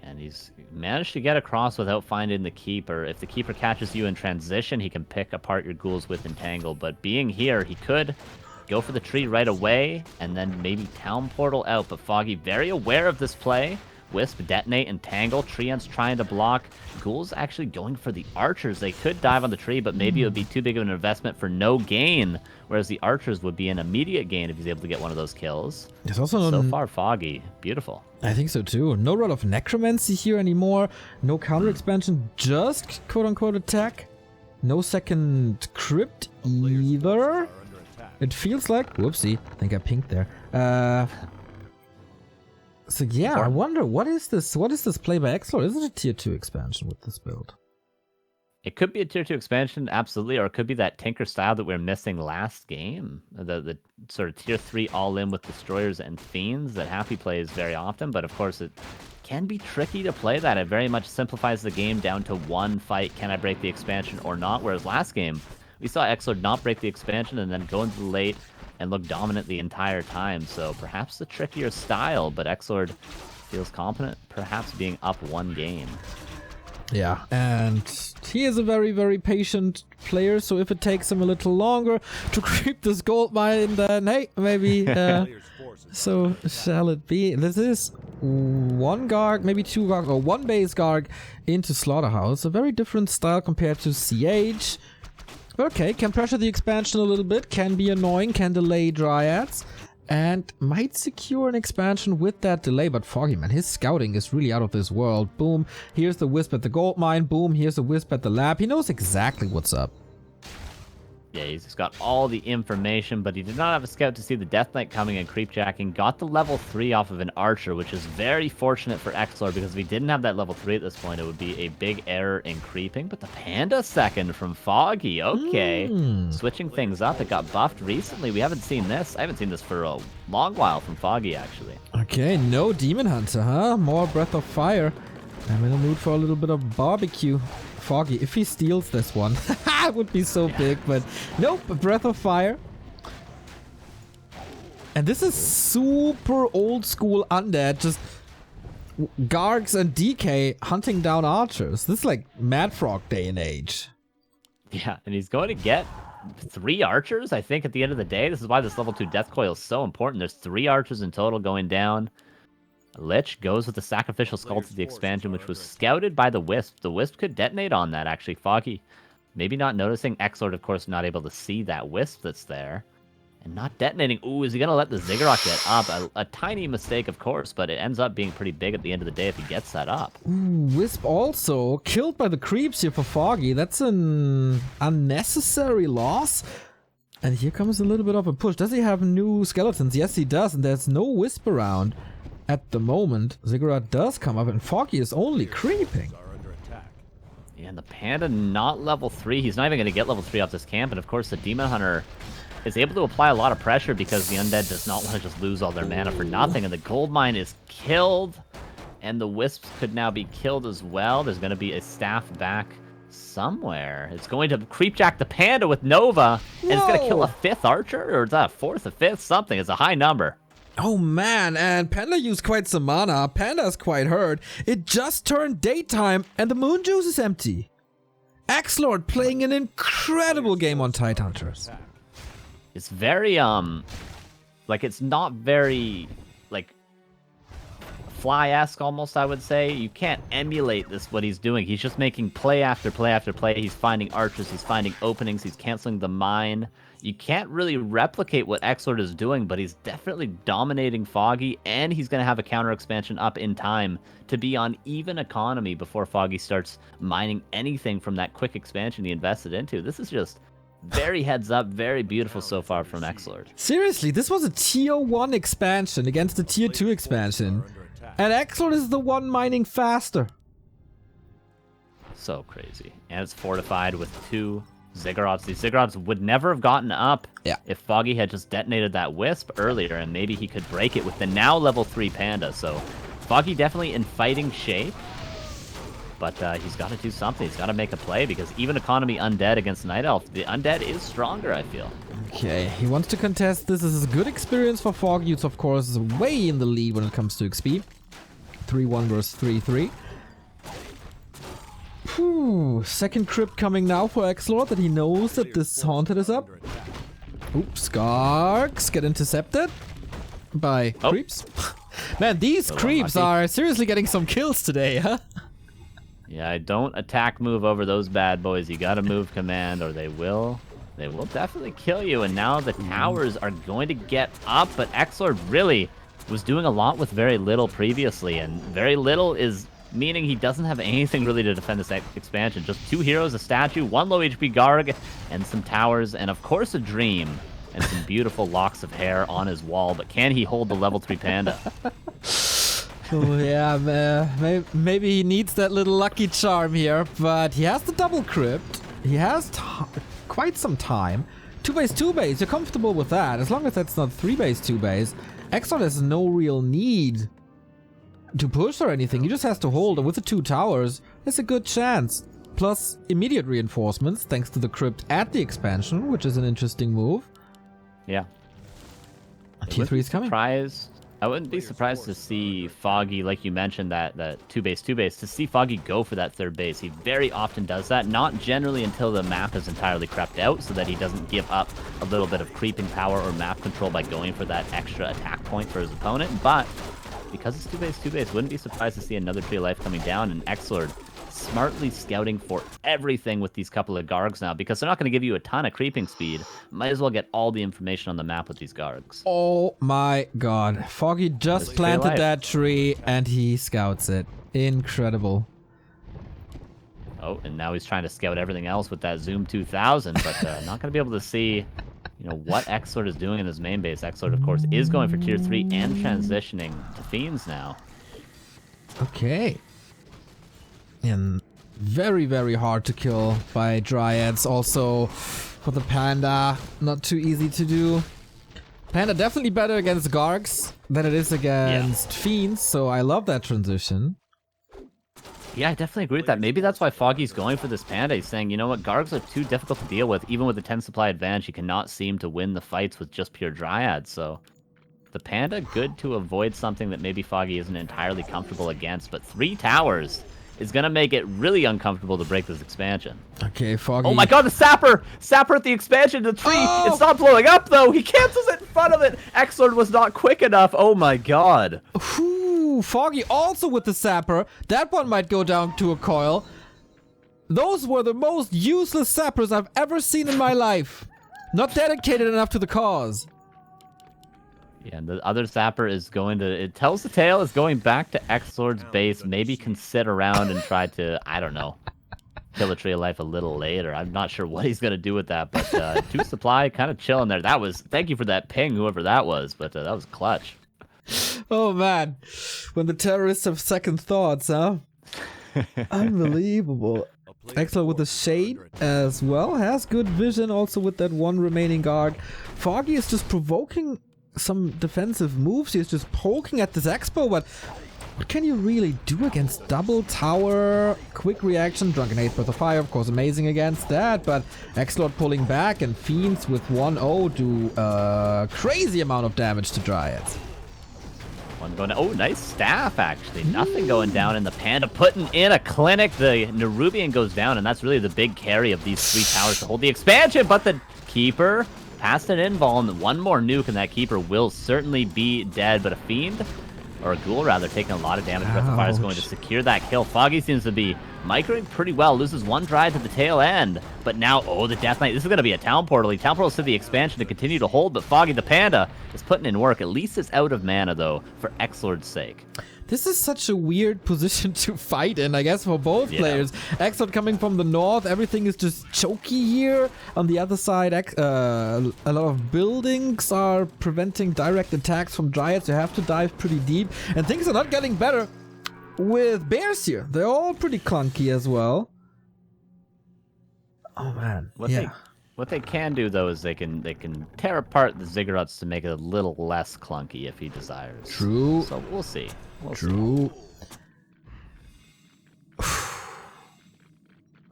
And he's managed to get across without finding the Keeper. If the Keeper catches you in transition, he can pick apart your ghouls with Entangle. But being here, he could go for the tree right away and then maybe Town Portal out. But Foggy, very aware of this play. Wisp, Detonate, Entangle. Treant's trying to block. Ghouls actually going for the Archers. They could dive on the tree, but maybe it would be too big of an investment for no gain. Whereas the Archers would be an immediate gain if he's able to get one of those kills. There's also So far, Foggy. Beautiful. I think so too. No rod of Necromancy here anymore. No counter expansion, just quote-unquote attack. No second Crypt either. It feels like... Whoopsie. I think I pinked there. So yeah, I wonder, what is this play by XlorD? Is it a tier 2 expansion with this build? It could be a tier 2 expansion, absolutely, or it could be that Tinker style that we were missing last game. The sort of tier 3 all-in with Destroyers and Fiends that Happy plays very often, but of course it can be tricky to play that. It very much simplifies the game down to one fight. Can I break the expansion or not? Whereas last game, we saw XlorD not break the expansion and then go into the late and look dominant the entire time. So perhaps the trickier style, but XlorD feels confident perhaps being up one game. Yeah, and he is a very, very patient player, so if it takes him a little longer to creep this gold mine, then hey, maybe so shall it be. This is one Garg, maybe two Garg, or one base Garg into Slaughterhouse. A very different style compared to CH. But okay, can pressure the expansion a little bit, can be annoying, can delay Dryads, and might secure an expansion with that delay. But Foggy, man, his scouting is really out of this world. Boom, here's the Wisp at the gold mine. Boom, here's the Wisp at the lab. He knows exactly what's up. Yeah, he's just got all the information, but he did not have a scout to see the Death Knight coming and creepjacking. Got the level 3 off of an Archer, which is very fortunate for XlorD, because if he didn't have that level 3 at this point, it would be a big error in creeping. But the Panda second from Foggy, okay. Switching things up, it got buffed recently. We haven't seen this. I haven't seen this for a long while from Foggy, actually. Okay, no Demon Hunter, huh? More Breath of Fire. I'm in the mood for a little bit of barbecue. Foggy, if he steals this one, it would be so big, but nope, Breath of Fire. And this is super old school undead, just Gargs and DK hunting down archers. This is like Mad Frog day and age. Yeah, and he's going to get 3 archers, I think, at the end of the day. This is why this level 2 Death Coil is so important. There's 3 archers in total going down. Lich goes with the Sacrificial Skull to the expansion, which was scouted by the Wisp. The Wisp could detonate on that, actually. Foggy maybe not noticing. XlorD, of course, not able to see that Wisp that's there. And not detonating. Ooh, is he going to let the Ziggurat get up? A tiny mistake, of course, but it ends up being pretty big at the end of the day if he gets that up. Ooh, Wisp also killed by the creeps here for Foggy. That's an unnecessary loss. And here comes a little bit of a push. Does he have new skeletons? Yes, he does, and there's no Wisp around. At the moment, Ziggurat does come up, and Foggy is only creeping. Yeah, and the Panda not level 3. He's not even going to get level 3 off this camp, and of course the Demon Hunter is able to apply a lot of pressure because the Undead does not want to just lose all their mana for nothing, and the Gold Mine is killed, and the Wisps could now be killed as well. There's going to be a staff back somewhere. It's going to creepjack the Panda with Nova, and it's going to kill a 5th Archer, or is that a 4th, a 5th, something. It's a high number. Oh man, and Panda used quite some mana. Panda's quite hurt. It just turned daytime and the moon juice is empty. XlorD playing an incredible game on Tidehunters. It's very, like, it's not very, like, Fly-esque almost, I would say. You can't emulate this, what he's doing. He's just making play after play after play. He's finding archers, he's finding openings, he's canceling the mine. You can't really replicate what XlorD is doing, but he's definitely dominating Foggy, and he's going to have a counter expansion up in time to be on even economy before Foggy starts mining anything from that quick expansion he invested into. This is just Very heads up, very beautiful so far from XlorD. Seriously, this was a tier 1 expansion against a tier 2 expansion. And XlorD is the one mining faster. So crazy. And it's fortified with 2 Ziggurats. These Ziggurats would never have gotten up if Foggy had just detonated that Wisp earlier, and maybe he could break it with the now level 3 Panda. So Foggy definitely in fighting shape. But he's got to do something. He's got to make a play, because even economy undead against Night Elf, the undead is stronger, I feel. Okay, he wants to contest. This is a good experience for Foggy. It's, of course, way in the lead when it comes to XP. 3-1 versus 3-3. Whew, second crypt coming now for XlorD, that he knows that this Haunted is up. Oops, Gargs get intercepted by creeps. Man, these creeps are seriously getting some kills today, huh? Yeah, don't attack move over those bad boys. You gotta move command, or they will definitely kill you. And now the towers are going to get up, but XlorD really was doing a lot with very little previously, and very little is meaning he doesn't have anything really to defend this expansion. Just 2 heroes, a statue, 1 low HP Garg, and some towers, and of course a Dream, and some beautiful locks of hair on his wall. But can he hold the level 3 Panda? Oh yeah, man. Maybe he needs that little lucky charm here, but he has the double crypt. He has quite some time. 2 base, 2 base. You're comfortable with that, as long as that's not 3 base, 2 base. XlorD has no real need to push or anything. He just has to hold, and with the 2 towers, it's a good chance. Plus immediate reinforcements thanks to the crypt at the expansion, which is an interesting move. Yeah. Tier 3 is coming. I wouldn't be surprised to see Foggy, like you mentioned, that 2 base, to see Foggy go for that 3rd base. He very often does that, not generally until the map is entirely crept out, so that he doesn't give up a little bit of creeping power or map control by going for that extra attack point for his opponent. But because it's 2 base, wouldn't be surprised to see another Tree of Life coming down, and XlorD smartly scouting for everything with these couple of Gargs now, because they're not going to give you a ton of creeping speed. Might as well get all the information on the map with these Gargs. Oh my god. Foggy just planted that tree and he scouts it. Incredible. Oh, and now he's trying to scout everything else with that Zoom 2000, but not going to be able to see, what XlorD is doing in his main base. XlorD, of course, is going for tier 3 and transitioning to Fiends now. Okay. And very, very hard to kill by Dryads. Also, for the Panda, not too easy to do. Panda definitely better against Gargs than it is against Fiends, so I love that transition. Yeah, I definitely agree with that. Maybe that's why Foggy's going for this Panda. He's saying, you know what, Gargs are too difficult to deal with. Even with the 10 supply advantage, he cannot seem to win the fights with just pure Dryads. So the Panda, good to avoid something that maybe Foggy isn't entirely comfortable against. But 3 towers is going to make it really uncomfortable to break this expansion. Okay, Foggy. Oh my god, the Sapper! Sapper at the expansion, the tree! Oh! It's not blowing up, though! He cancels it in front of it! XlorD was not quick enough! Oh my god. Ooh, Foggy also with the Sapper. That one might go down to a coil. Those were the most useless Sappers I've ever seen in my life. Not dedicated enough to the cause. Yeah, and the other Sapper is going to... It tells the tale is going back to XlorD's base. Maybe can sit around and try to, I don't know, kill a Tree of Life a little later. I'm not sure what he's going to do with that, but 2 supply, kind of chilling there. That was... Thank you for that ping, whoever that was, but that was clutch. Oh, man. When the terrorists have second thoughts, huh? Unbelievable. XlorD with the Shade as well. Has good vision also with that 1 remaining guard. Foggy is just provoking some defensive moves. He's just poking at this Expo, but what can you really do against double tower? Quick reaction, Drunken Hate, Breath of Fire, of course, amazing against that, but XlorD pulling back, and Fiends with 1-0 do a crazy amount of damage to Dryads. One going down. Oh, nice staff, actually. Nothing going down, and the Panda putting in a clinic. The Nerubian goes down, and that's really the big carry of these 3 towers to hold the expansion, but the Keeper passed an invul, and 1 more nuke, and that Keeper will certainly be dead, but a Fiend, or a Ghoul rather, taking a lot of damage. Breath of Fire is going to secure that kill. Foggy seems to be microing pretty well, loses 1 Dryad to the tail end, but now, oh, the Death Knight, this is going to be a Town Portal. Town Portals to the expansion to continue to hold, but Foggy the Panda is putting in work. At least it's out of mana, though, for XlorD's sake. This is such a weird position to fight in, I guess, for both players. XlorD coming from the north, everything is just choky here. On the other side, a lot of buildings are preventing direct attacks from Dryads. You have to dive pretty deep. And things are not getting better with bears here. They're all pretty clunky as well. Oh, man. What they can do though is they can tear apart the ziggurats to make it a little less clunky if he desires. True. So we'll see. True.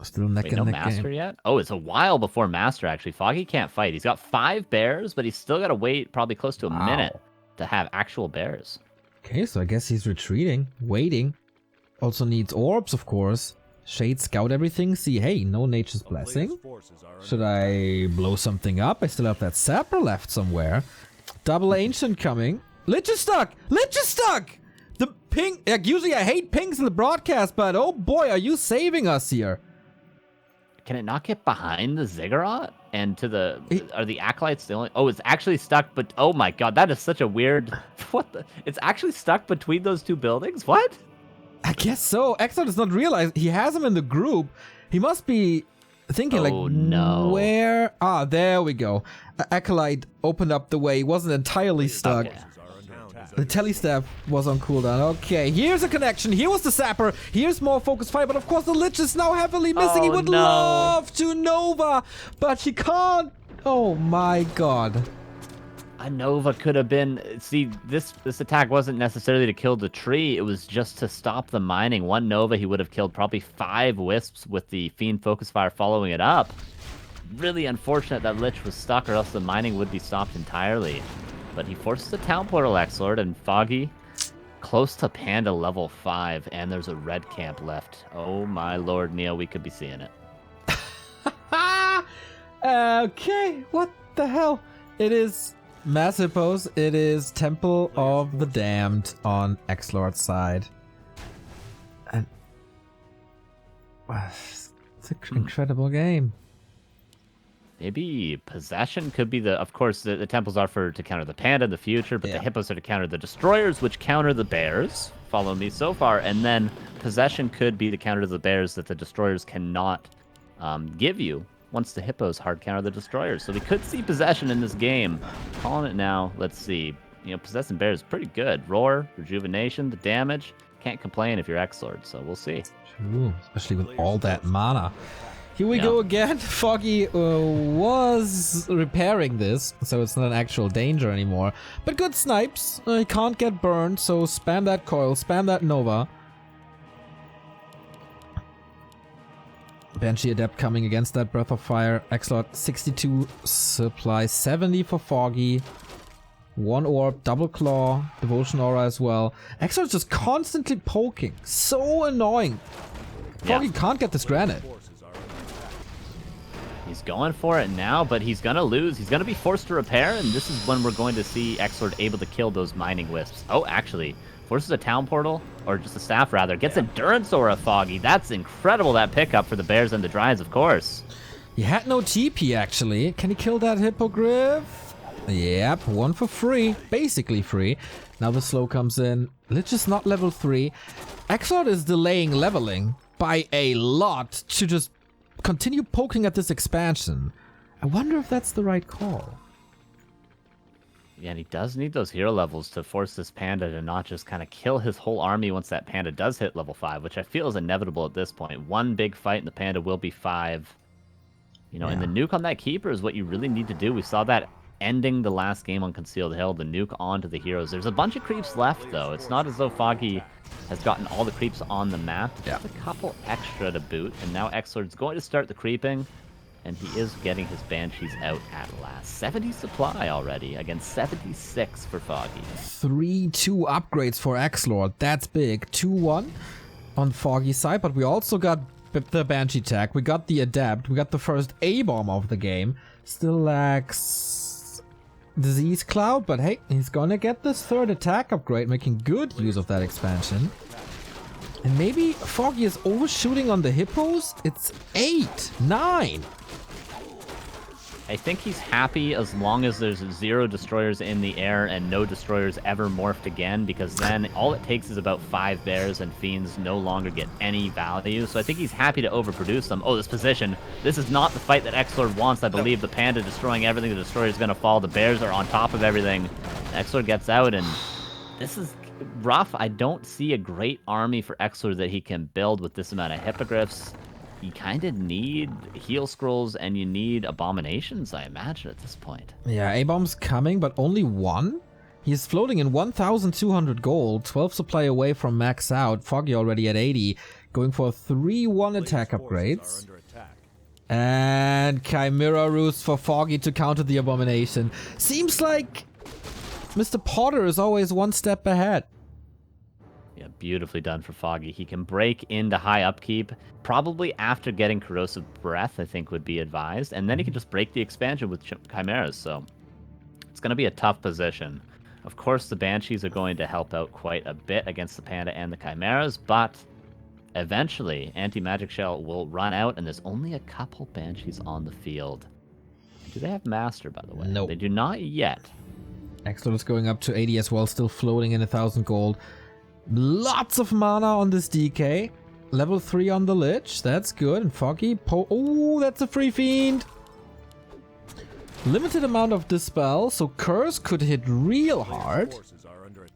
Still neck Wait, and no neck master game. yet? Oh, it's a while before master actually. Foggy can't fight. He's got 5 bears, but he's still got to wait probably close to a minute to have actual bears. Okay, so I guess he's retreating, waiting. Also needs orbs, of course. Shade, scout everything, see, hey, no nature's blessing. Should I blow something up? I still have that sapper left somewhere. Double ancient coming. Lich is stuck! Lich is stuck! The ping, like, usually I hate pings in the broadcast, but oh boy, are you saving us here. Can it not get behind the ziggurat? And to the, are the acolytes the only, oh, it's actually stuck, but oh my god, that is such a weird, what the, it's actually stuck between those 2 buildings? What? I guess so. XlorD does not realize he has him in the group. He must be thinking no. Where? Ah, there we go. Acolyte opened up the way. He wasn't entirely stuck. Okay. The telestaff was on cooldown. Okay, here's a connection. Here was the sapper. Here's more focused fire, but of course the Lich is now heavily missing. He would love to Nova, but he can't. Oh my god. A Nova could have been... See, this attack wasn't necessarily to kill the tree. It was just to stop the mining. 1 Nova, he would have killed probably 5 Wisps with the Fiend Focus Fire following it up. Really unfortunate that Lich was stuck, or else the mining would be stopped entirely. But he forces the Town Portal, XlorD, and Foggy close to Panda level 5, and there's a red camp left. Oh my lord, Neo, we could be seeing it. Okay, what the hell? It is... Mass Hippos, it is Temple of the Damned on XlorD's side. And it's an incredible game. Maybe Possession could be the... Of course, the temples are to counter the Panda in the future, but the Hippos are to counter the Destroyers, which counter the Bears. Follow me so far. And then Possession could be the counter to the Bears that the Destroyers cannot give you once the Hippos hard counter the Destroyers. So we could see Possession in this game. Calling it now. Let's see. You know, Possessing Bear is pretty good. Roar, Rejuvenation, the damage. Can't complain if you're XlorD, so we'll see. True, especially with all that mana. Here we go again. Foggy was repairing this, so it's not an actual danger anymore. But good snipes. He can't get burned, so spam that coil, spam that Nova. Banshee Adept coming against that Breath of Fire. XlorD 62 supply, 70 for Foggy. 1 orb, double claw, devotion aura as well. XlorD just constantly poking. So annoying. Foggy can't get this granite. He's going for it now, but he's going to lose. He's going to be forced to repair, and this is when we're going to see XlorD able to kill those mining wisps. Oh, actually, forces a town portal, or just a staff rather. Gets endurance aura, Foggy. That's incredible, that pickup for the Bears and the Dryads, of course. He had no TP, actually. Can he kill that Hippogriff? Yep, 1 for free. Basically free. Now the slow comes in. Lich is not level 3. XlorD is delaying leveling by a lot to just continue poking at this expansion. I wonder if that's the right call. Yeah, and he does need those hero levels to force this Panda to not just kind of kill his whole army once that Panda does hit level 5, which I feel is inevitable at this point. One big fight and the Panda will be 5. You know, and the nuke on that Keeper is what you really need to do. We saw that ending the last game on Concealed Hill, the nuke onto the heroes. There's a bunch of creeps left, though. It's not as though Foggy has gotten all the creeps on the map. Just a couple extra to boot, and now XlorD's going to start the creeping, and he is getting his Banshees out at last. 70 supply already, against 76 for Foggy. 3-2 upgrades for XlorD. That's big. 2-1 on Foggy's side, but we also got the Banshee tag. We got the Adept. We got the first A-bomb of the game. Still lacks Disease Cloud, but hey, he's gonna get this third attack upgrade, making good use of that expansion. And maybe Foggy is overshooting on the Hippos? It's 8, 9. I think he's happy as long as there's 0 destroyers in the air and no destroyers ever morphed again, because then all it takes is about 5 bears and fiends no longer get any value. So I think he's happy to overproduce them. Oh, this position. This is not the fight that XlorD wants. I believe the panda destroying everything. The destroyer is going to fall. The bears are on top of everything. XlorD gets out, and this is rough. I don't see a great army for XlorD that he can build with this amount of hippogriffs. You kind of need heal scrolls and you need abominations, I imagine, at this point. Yeah, A-bomb's coming, but only 1? He's floating in 1,200 gold, 12 supply away from max out. Foggy already at 80, going for 3-1 attack upgrades. And Chimera Roost for Foggy to counter the abomination. Seems like Mr. Potter is always one step ahead. Yeah, beautifully done for Foggy. He can break into high upkeep, probably after getting Corrosive Breath, I think would be advised. And then he can just break the expansion with Chimeras, so it's going to be a tough position. Of course, the Banshees are going to help out quite a bit against the Panda and the Chimeras, but eventually, Anti-Magic Shell will run out, and there's only a couple Banshees on the field. Do they have Master, by the way? Nope. They do not yet. XlorD is going up to 80 as well, still floating in 1,000 gold. Lots of mana on this DK. Level 3 on the Lich. That's good. And Foggy. Oh, that's a free fiend. Limited amount of Dispel, so Curse could hit real hard.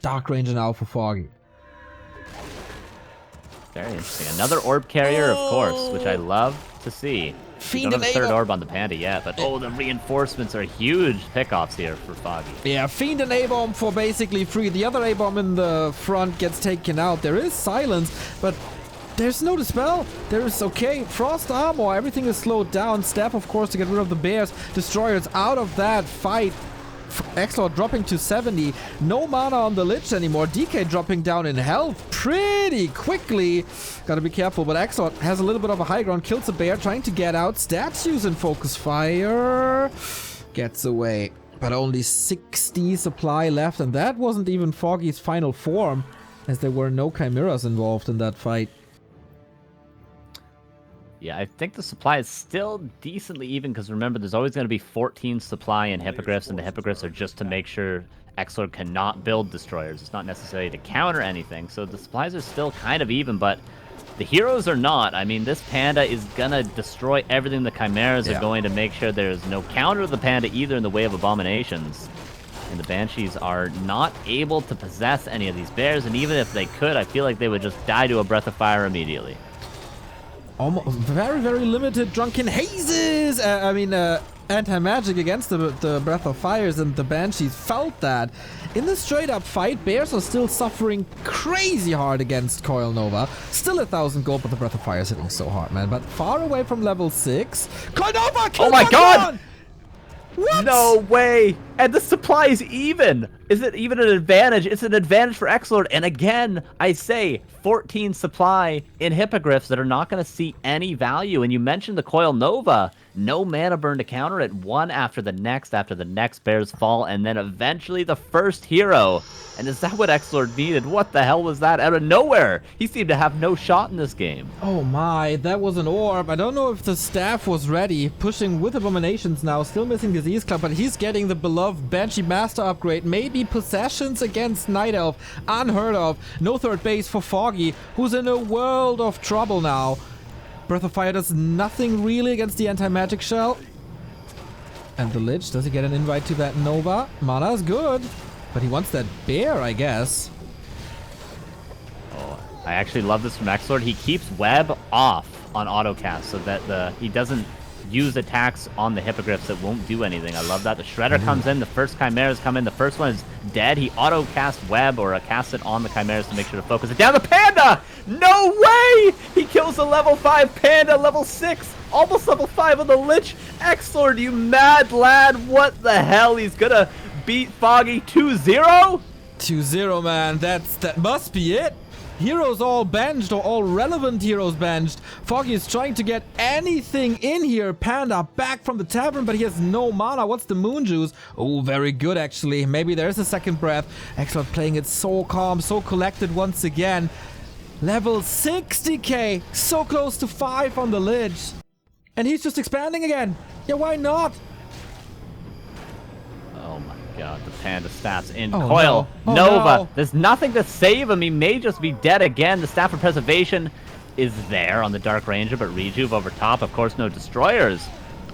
Dark Ranger now for Foggy. Very interesting. Another orb carrier, of course, which I love to see. We don't have a third orb on the Panda yet, but oh, the reinforcements are huge pickoffs here for Foggy. Yeah, Fiend and A-Bomb for basically free. The other A-Bomb in the front gets taken out. There is silence, but there's no Dispel. There is, okay, Frost Armor. Everything is slowed down. Staff, of course, to get rid of the bears. Destroyers out of that fight. XlorD dropping to 70. No mana on the Lich anymore. DK dropping down in health pretty quickly. Gotta be careful, but XlorD has a little bit of a high ground. Kills a bear, trying to get out. Statues in focus fire. Gets away. But only 60 supply left, and that wasn't even Foggy's final form, as there were no Chimeras involved in that fight. Yeah, I think the supply is still decently even, because remember, there's always going to be 14 supply in Hippogriffs, and the Hippogriffs are just to make sure XlorD cannot build destroyers. It's not necessarily to counter anything, so the supplies are still kind of even, but the heroes are not. I mean, this Panda is going to destroy everything. The Chimeras are going to make sure there's no counter to the Panda either in the way of abominations. And the Banshees are not able to possess any of these bears, and even if they could, I feel like they would just die to a Breath of Fire immediately. Almost very, very limited Drunken Hazes! Anti-magic against the Breath of Fires, and the Banshees felt that. In the straight-up fight, bears are still suffering crazy hard against Coil Nova. Still 1,000 gold, but the Breath of Fire is hitting so hard, man. But far away from level 6. Coil Nova! Oh my god! What? No way! And the supply is even! Is it even an advantage? It's an advantage for XlorD. And again, I say 14 supply in Hippogriffs that are not going to see any value. And you mentioned the Coil Nova. No mana burn to counter it. One after the next bears fall. And then eventually the first hero. And is that what XlorD needed? What the hell was that? Out of nowhere! He seemed to have no shot in this game. Oh my, that was an orb. I don't know if the staff was ready. Pushing with abominations now. Still missing Disease Club, but he's getting the beloved Banshee Master upgrade. Maybe possessions against Night Elf. Unheard of. No third base for Foggy, who's in a world of trouble now. Breath of Fire does nothing really against the Anti-Magic Shell. And the Lich, does he get an invite to that Nova? Mana is good. But he wants that bear, I guess. Oh, I actually love this from XlorD. He keeps Web off on autocast so that he doesn't use attacks on the Hippogriffs that won't do anything. I love that. The Shredder comes in. The first Chimeras come in. The first one is dead. He auto-casts Web or casts it on the Chimeras to make sure to focus it down. The Panda! No way! He kills a level 5 Panda, level 6, almost level 5 on the Lich. XlorD, you mad lad. What the hell? He's gonna beat Foggy 2-0? 2-0, man. That must be it. Heroes all benched, or all relevant heroes benched. Foggy is trying to get anything in here. Panda back from the tavern, but he has no mana. What's the Moon Juice? Oh, very good, actually. Maybe there's a second breath. XlorD playing it so calm, so collected once again. Level 60k. So close to 5 on the Lich. And he's just expanding again. Yeah, why not? god, the Panda staffs in. Oh, Coil, no. Oh, Nova, no. there's nothing to save him. He may just be dead again. The Staff of Preservation is there on the Dark Ranger, but Rejuve over top. Of course, no Destroyers.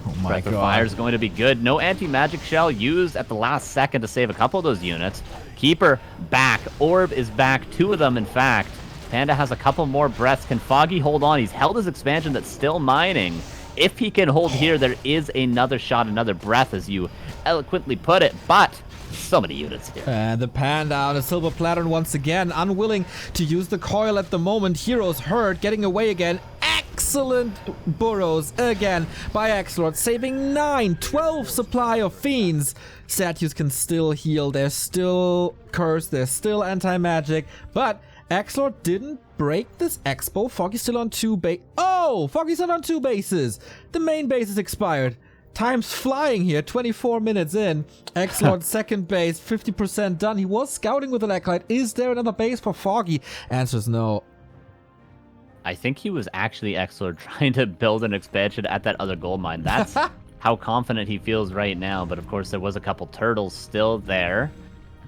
Oh my Breath of god. Fire is going to be good. No anti-magic shell used at the last second to save a couple of those units. Keeper back. Orb is back. 2 of them, in fact. Panda has a couple more breaths. Can Foggy hold on? He's held his expansion that's still mining. If he can hold here, there is another shot, another breath, as you eloquently put it. But so many units here. And the Panda on a Silver Plattern once again, unwilling to use the coil at the moment. Heroes hurt, getting away again. Excellent burrows again by XlorD, saving 12 supply of Fiends. Statues can still heal, they're still cursed, they're still anti-magic, but XlorD didn't break this expo. Foggy's still on 2 Foggy's still on 2 bases. The main base is expired. Time's flying here, 24 minutes in. XlorD second base, 50% done. He was scouting with an Acolyte. Is there another base for Foggy? Answer's no. I think he was actually XlorD trying to build an expansion at that other gold mine. That's how confident he feels right now. But of course, there was a couple turtles still there.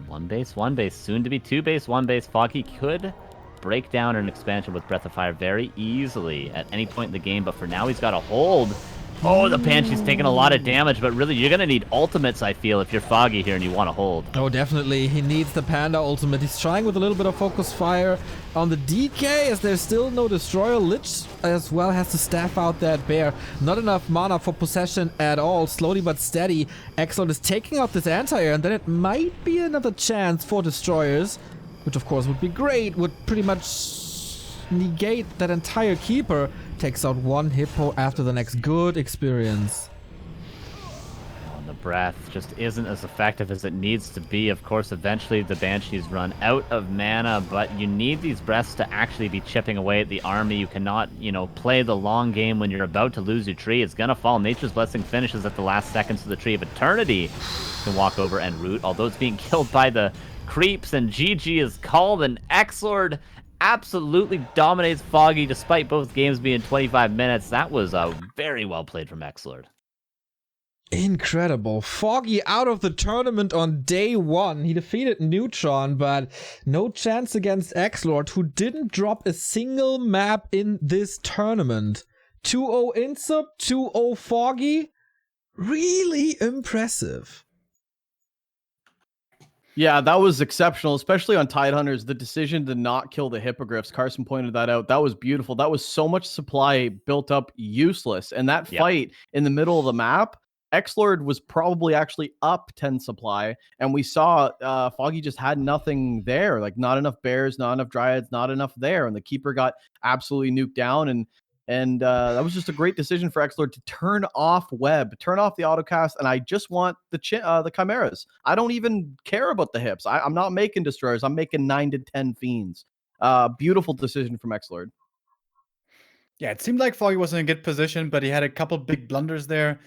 One base, soon to be 2 base, 1 base. Foggy could break down an expansion with Breath of Fire very easily at any point in the game. But for now, he's got to hold. Oh, the Banshee's taking a lot of damage, but really, you're going to need ultimates, I feel, if you're Foggy here and you want to hold. Oh, definitely. He needs the Panda ultimate. He's trying with a little bit of focus fire on the DK, as there's still no Destroyer. Lich as well has to staff out that bear. Not enough mana for possession at all. Slowly but steady, XlorD is taking out this anti-air, and then it might be another chance for Destroyers, which of course would be great, would pretty much negate that entire Keeper. Takes out 1 Hippo after the next. Good experience. The breath just isn't as effective as it needs to be. Of course, eventually the Banshees run out of mana, but you need these breaths to actually be chipping away at the army. You cannot, play the long game when you're about to lose your tree. It's gonna fall. Nature's Blessing finishes at the last seconds of the Tree of Eternity. Can walk over and root, although it's being killed by the creeps, and GG is called, and XlorD absolutely dominates Foggy despite both games being 25 minutes. That was very well played from XlorD. Incredible. Foggy out of the tournament on day 1. He defeated Neutron, but no chance against XlorD, who didn't drop a single map in this tournament. 2-0 Insup, 2-0 Foggy. Really impressive. Yeah, that was exceptional, especially on Tidehunters. The decision to not kill the Hippogriffs, Carson pointed that out. That was beautiful. That was so much supply built up useless. And that fight in the middle of the map, XlorD was probably actually up 10 supply. And we saw Foggy just had nothing there, like not enough bears, not enough dryads, not enough there. And the Keeper got absolutely nuked down. And that was just a great decision for XlorD to turn off web, turn off the autocast, and I just want the chimeras. I don't even care about the hips. I'm not making Destroyers. I'm making 9 to 10 Fiends. Beautiful decision from XlorD. Yeah, it seemed like Foggy was in a good position, but he had a couple big blunders there.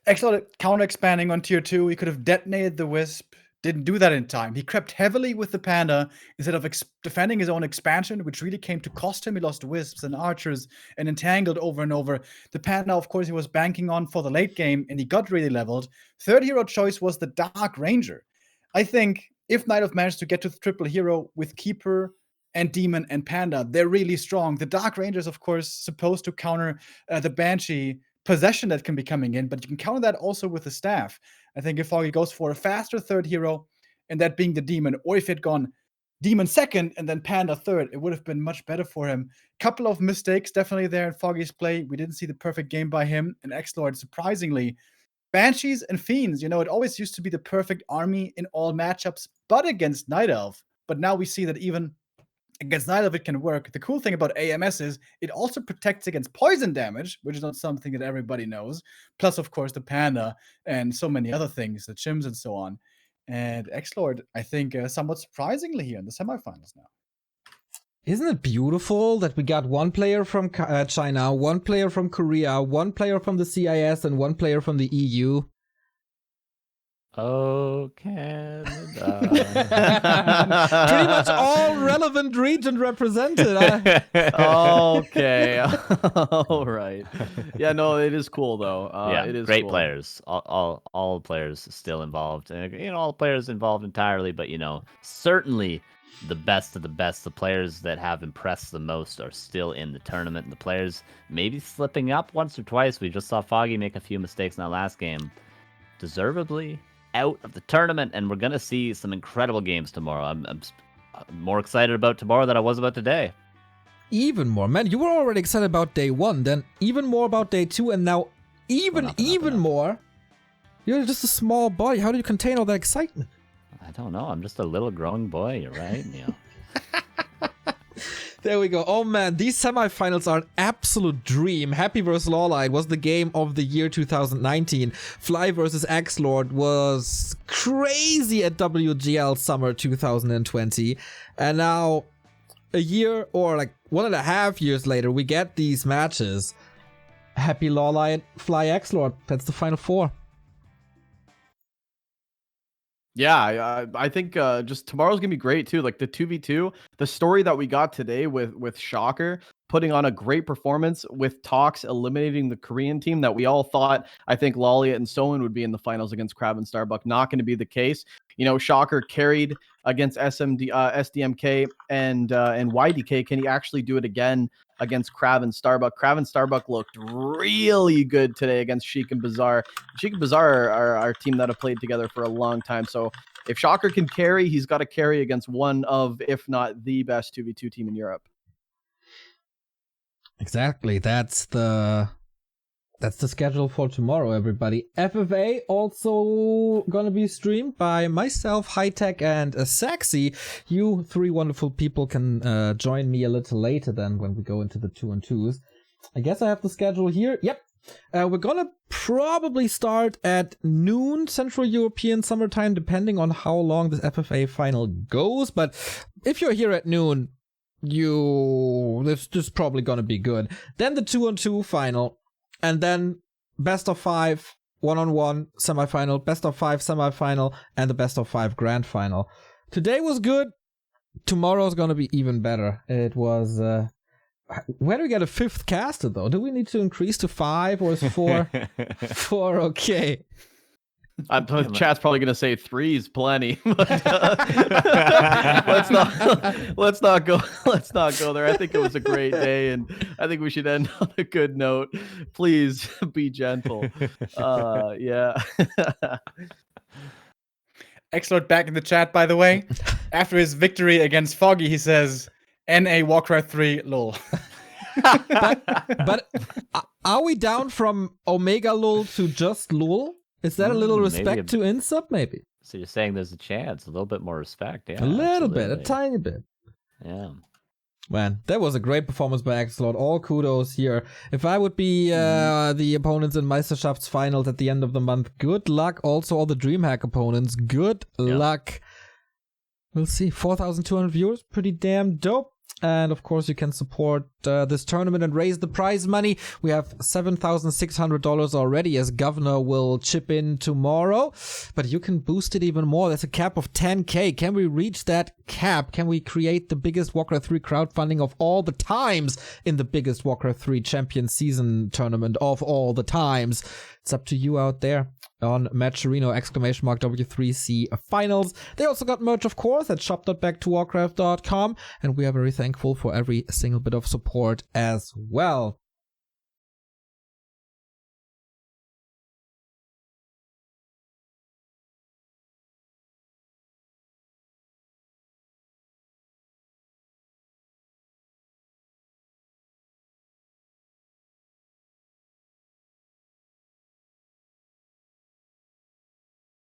XlorD counter-expanding on tier 2. He could have detonated the Wisp. Didn't do that in time. He crept heavily with the Panda instead of defending his own expansion, which really came to cost him. He lost Wisps and Archers and entangled over and over. The Panda, of course, he was banking on for the late game, and he got really leveled. Third hero choice was the Dark Ranger. I think if Night Elf managed to get to the triple hero with Keeper and Demon and Panda, they're really strong. The Dark Ranger is, of course, supposed to counter the Banshee possession that can be coming in, but you can counter that also with the staff. I think if Foggy goes for a faster third hero, and that being the Demon, or if it had gone Demon second and then Panda third, it would have been much better for him. Couple of mistakes definitely there in Foggy's play. We didn't see the perfect game by him, and XlorD, surprisingly, Banshees and Fiends, it always used to be the perfect army in all matchups, but against Night Elf. But now we see that even against Night Elf it can work. The cool thing about AMS is it also protects against poison damage, which is not something that everybody knows. Plus, of course, the Panda and so many other things, the Chims and so on. And XlorD, I think, somewhat surprisingly here in the semifinals now. Isn't it beautiful that we got 1 player from China, 1 player from Korea, 1 player from the CIS, and 1 player from the EU? Oh, Canada. Pretty much all relevant region represented. Okay. All right. Yeah, no, it is cool though. Yeah, it is great cool. players. All players still involved, and all players involved entirely. But certainly the best of the best. The players that have impressed the most are still in the tournament. And the players maybe slipping up once or twice. We just saw Foggy make a few mistakes in that last game, deservedly out of the tournament, and we're gonna see some incredible games tomorrow. I'm more excited about tomorrow than I was about today. Even more, man. You were already excited about day 1, then even more about day 2, and now even more. You're just a small body. How do you contain all that excitement? I don't know. I'm just a little growing boy. You're right, Neil. There we go. Oh man, these semifinals are an absolute dream. Happy vs. Lawlight was the game of the year 2019. Fly vs. XlorD was crazy at WGL Summer 2020. And now, a year or like 1.5 years later, we get these matches. Happy Lawlight, Fly XlorD. That's the final 4. Yeah, I think just tomorrow's gonna be great too. Like the 2v2, the story that we got today with Shocker putting on a great performance, with Tox eliminating the Korean team that we all thought, I think Lolliot and Soen would be in the finals against Crab and Starbuck. Not going to be the case. Shocker carried against SDMK and YDK. Can he actually do it again against Crab and Starbuck? Crab and Starbuck looked really good today against Sheik and Bazaar. Sheik and Bazaar are our team that have played together for a long time. So if Shocker can carry, he's got to carry against one of, if not the best 2v2 team in Europe. Exactly. That's the schedule for tomorrow, everybody. FFA also gonna be streamed by myself, High Tech, and Saxy. You 3 wonderful people can join me a little later then when we go into the 2-on-2s. I guess I have the schedule here. Yep. We're gonna probably start at noon Central European summertime, depending on how long this FFA final goes. But if you're here at noon, this is probably gonna be good. Then the 2-on-2 final, and then best of 5 1-on-1 semifinal, best of 5 semifinal, and the best of 5 grand final. Today was good. Tomorrow's gonna be even better. It was where do we get a 5th caster though? Do we need to increase to 5, or is 4 4 okay? Chat's probably gonna say 3 is plenty. But, let's not go there. I think it was a great day, and I think we should end on a good note. Please be gentle. Yeah. XlorD back in the chat, by the way. After his victory against Foggy, he says, "NA Warcraft 3, lol." but are we down from Omega lol to just lol? Is that a little respect to Insub, maybe? So you're saying there's a chance, a little bit more respect, yeah. A little bit, a tiny bit. Yeah. Man, that was a great performance by XlorD. All kudos here. If I would be the opponents in Meisterschafts finals at the end of the month, good luck. Also, all the DreamHack opponents, good luck. We'll see. 4,200 viewers, pretty damn dope. And of course, you can support this tournament and raise the prize money. We have $7,600 already, as Governor will chip in tomorrow. But you can boost it even more. There's a cap of 10K. Can we reach that cap? Can we create the biggest Warcraft 3 crowdfunding of all the times in the biggest Warcraft 3 champion season tournament of all the times? It's up to you out there on Matcherino !W3C finals. They also got merch, of course, at shop.backtowarcraft.com, and we are very thankful for every single bit of support as well.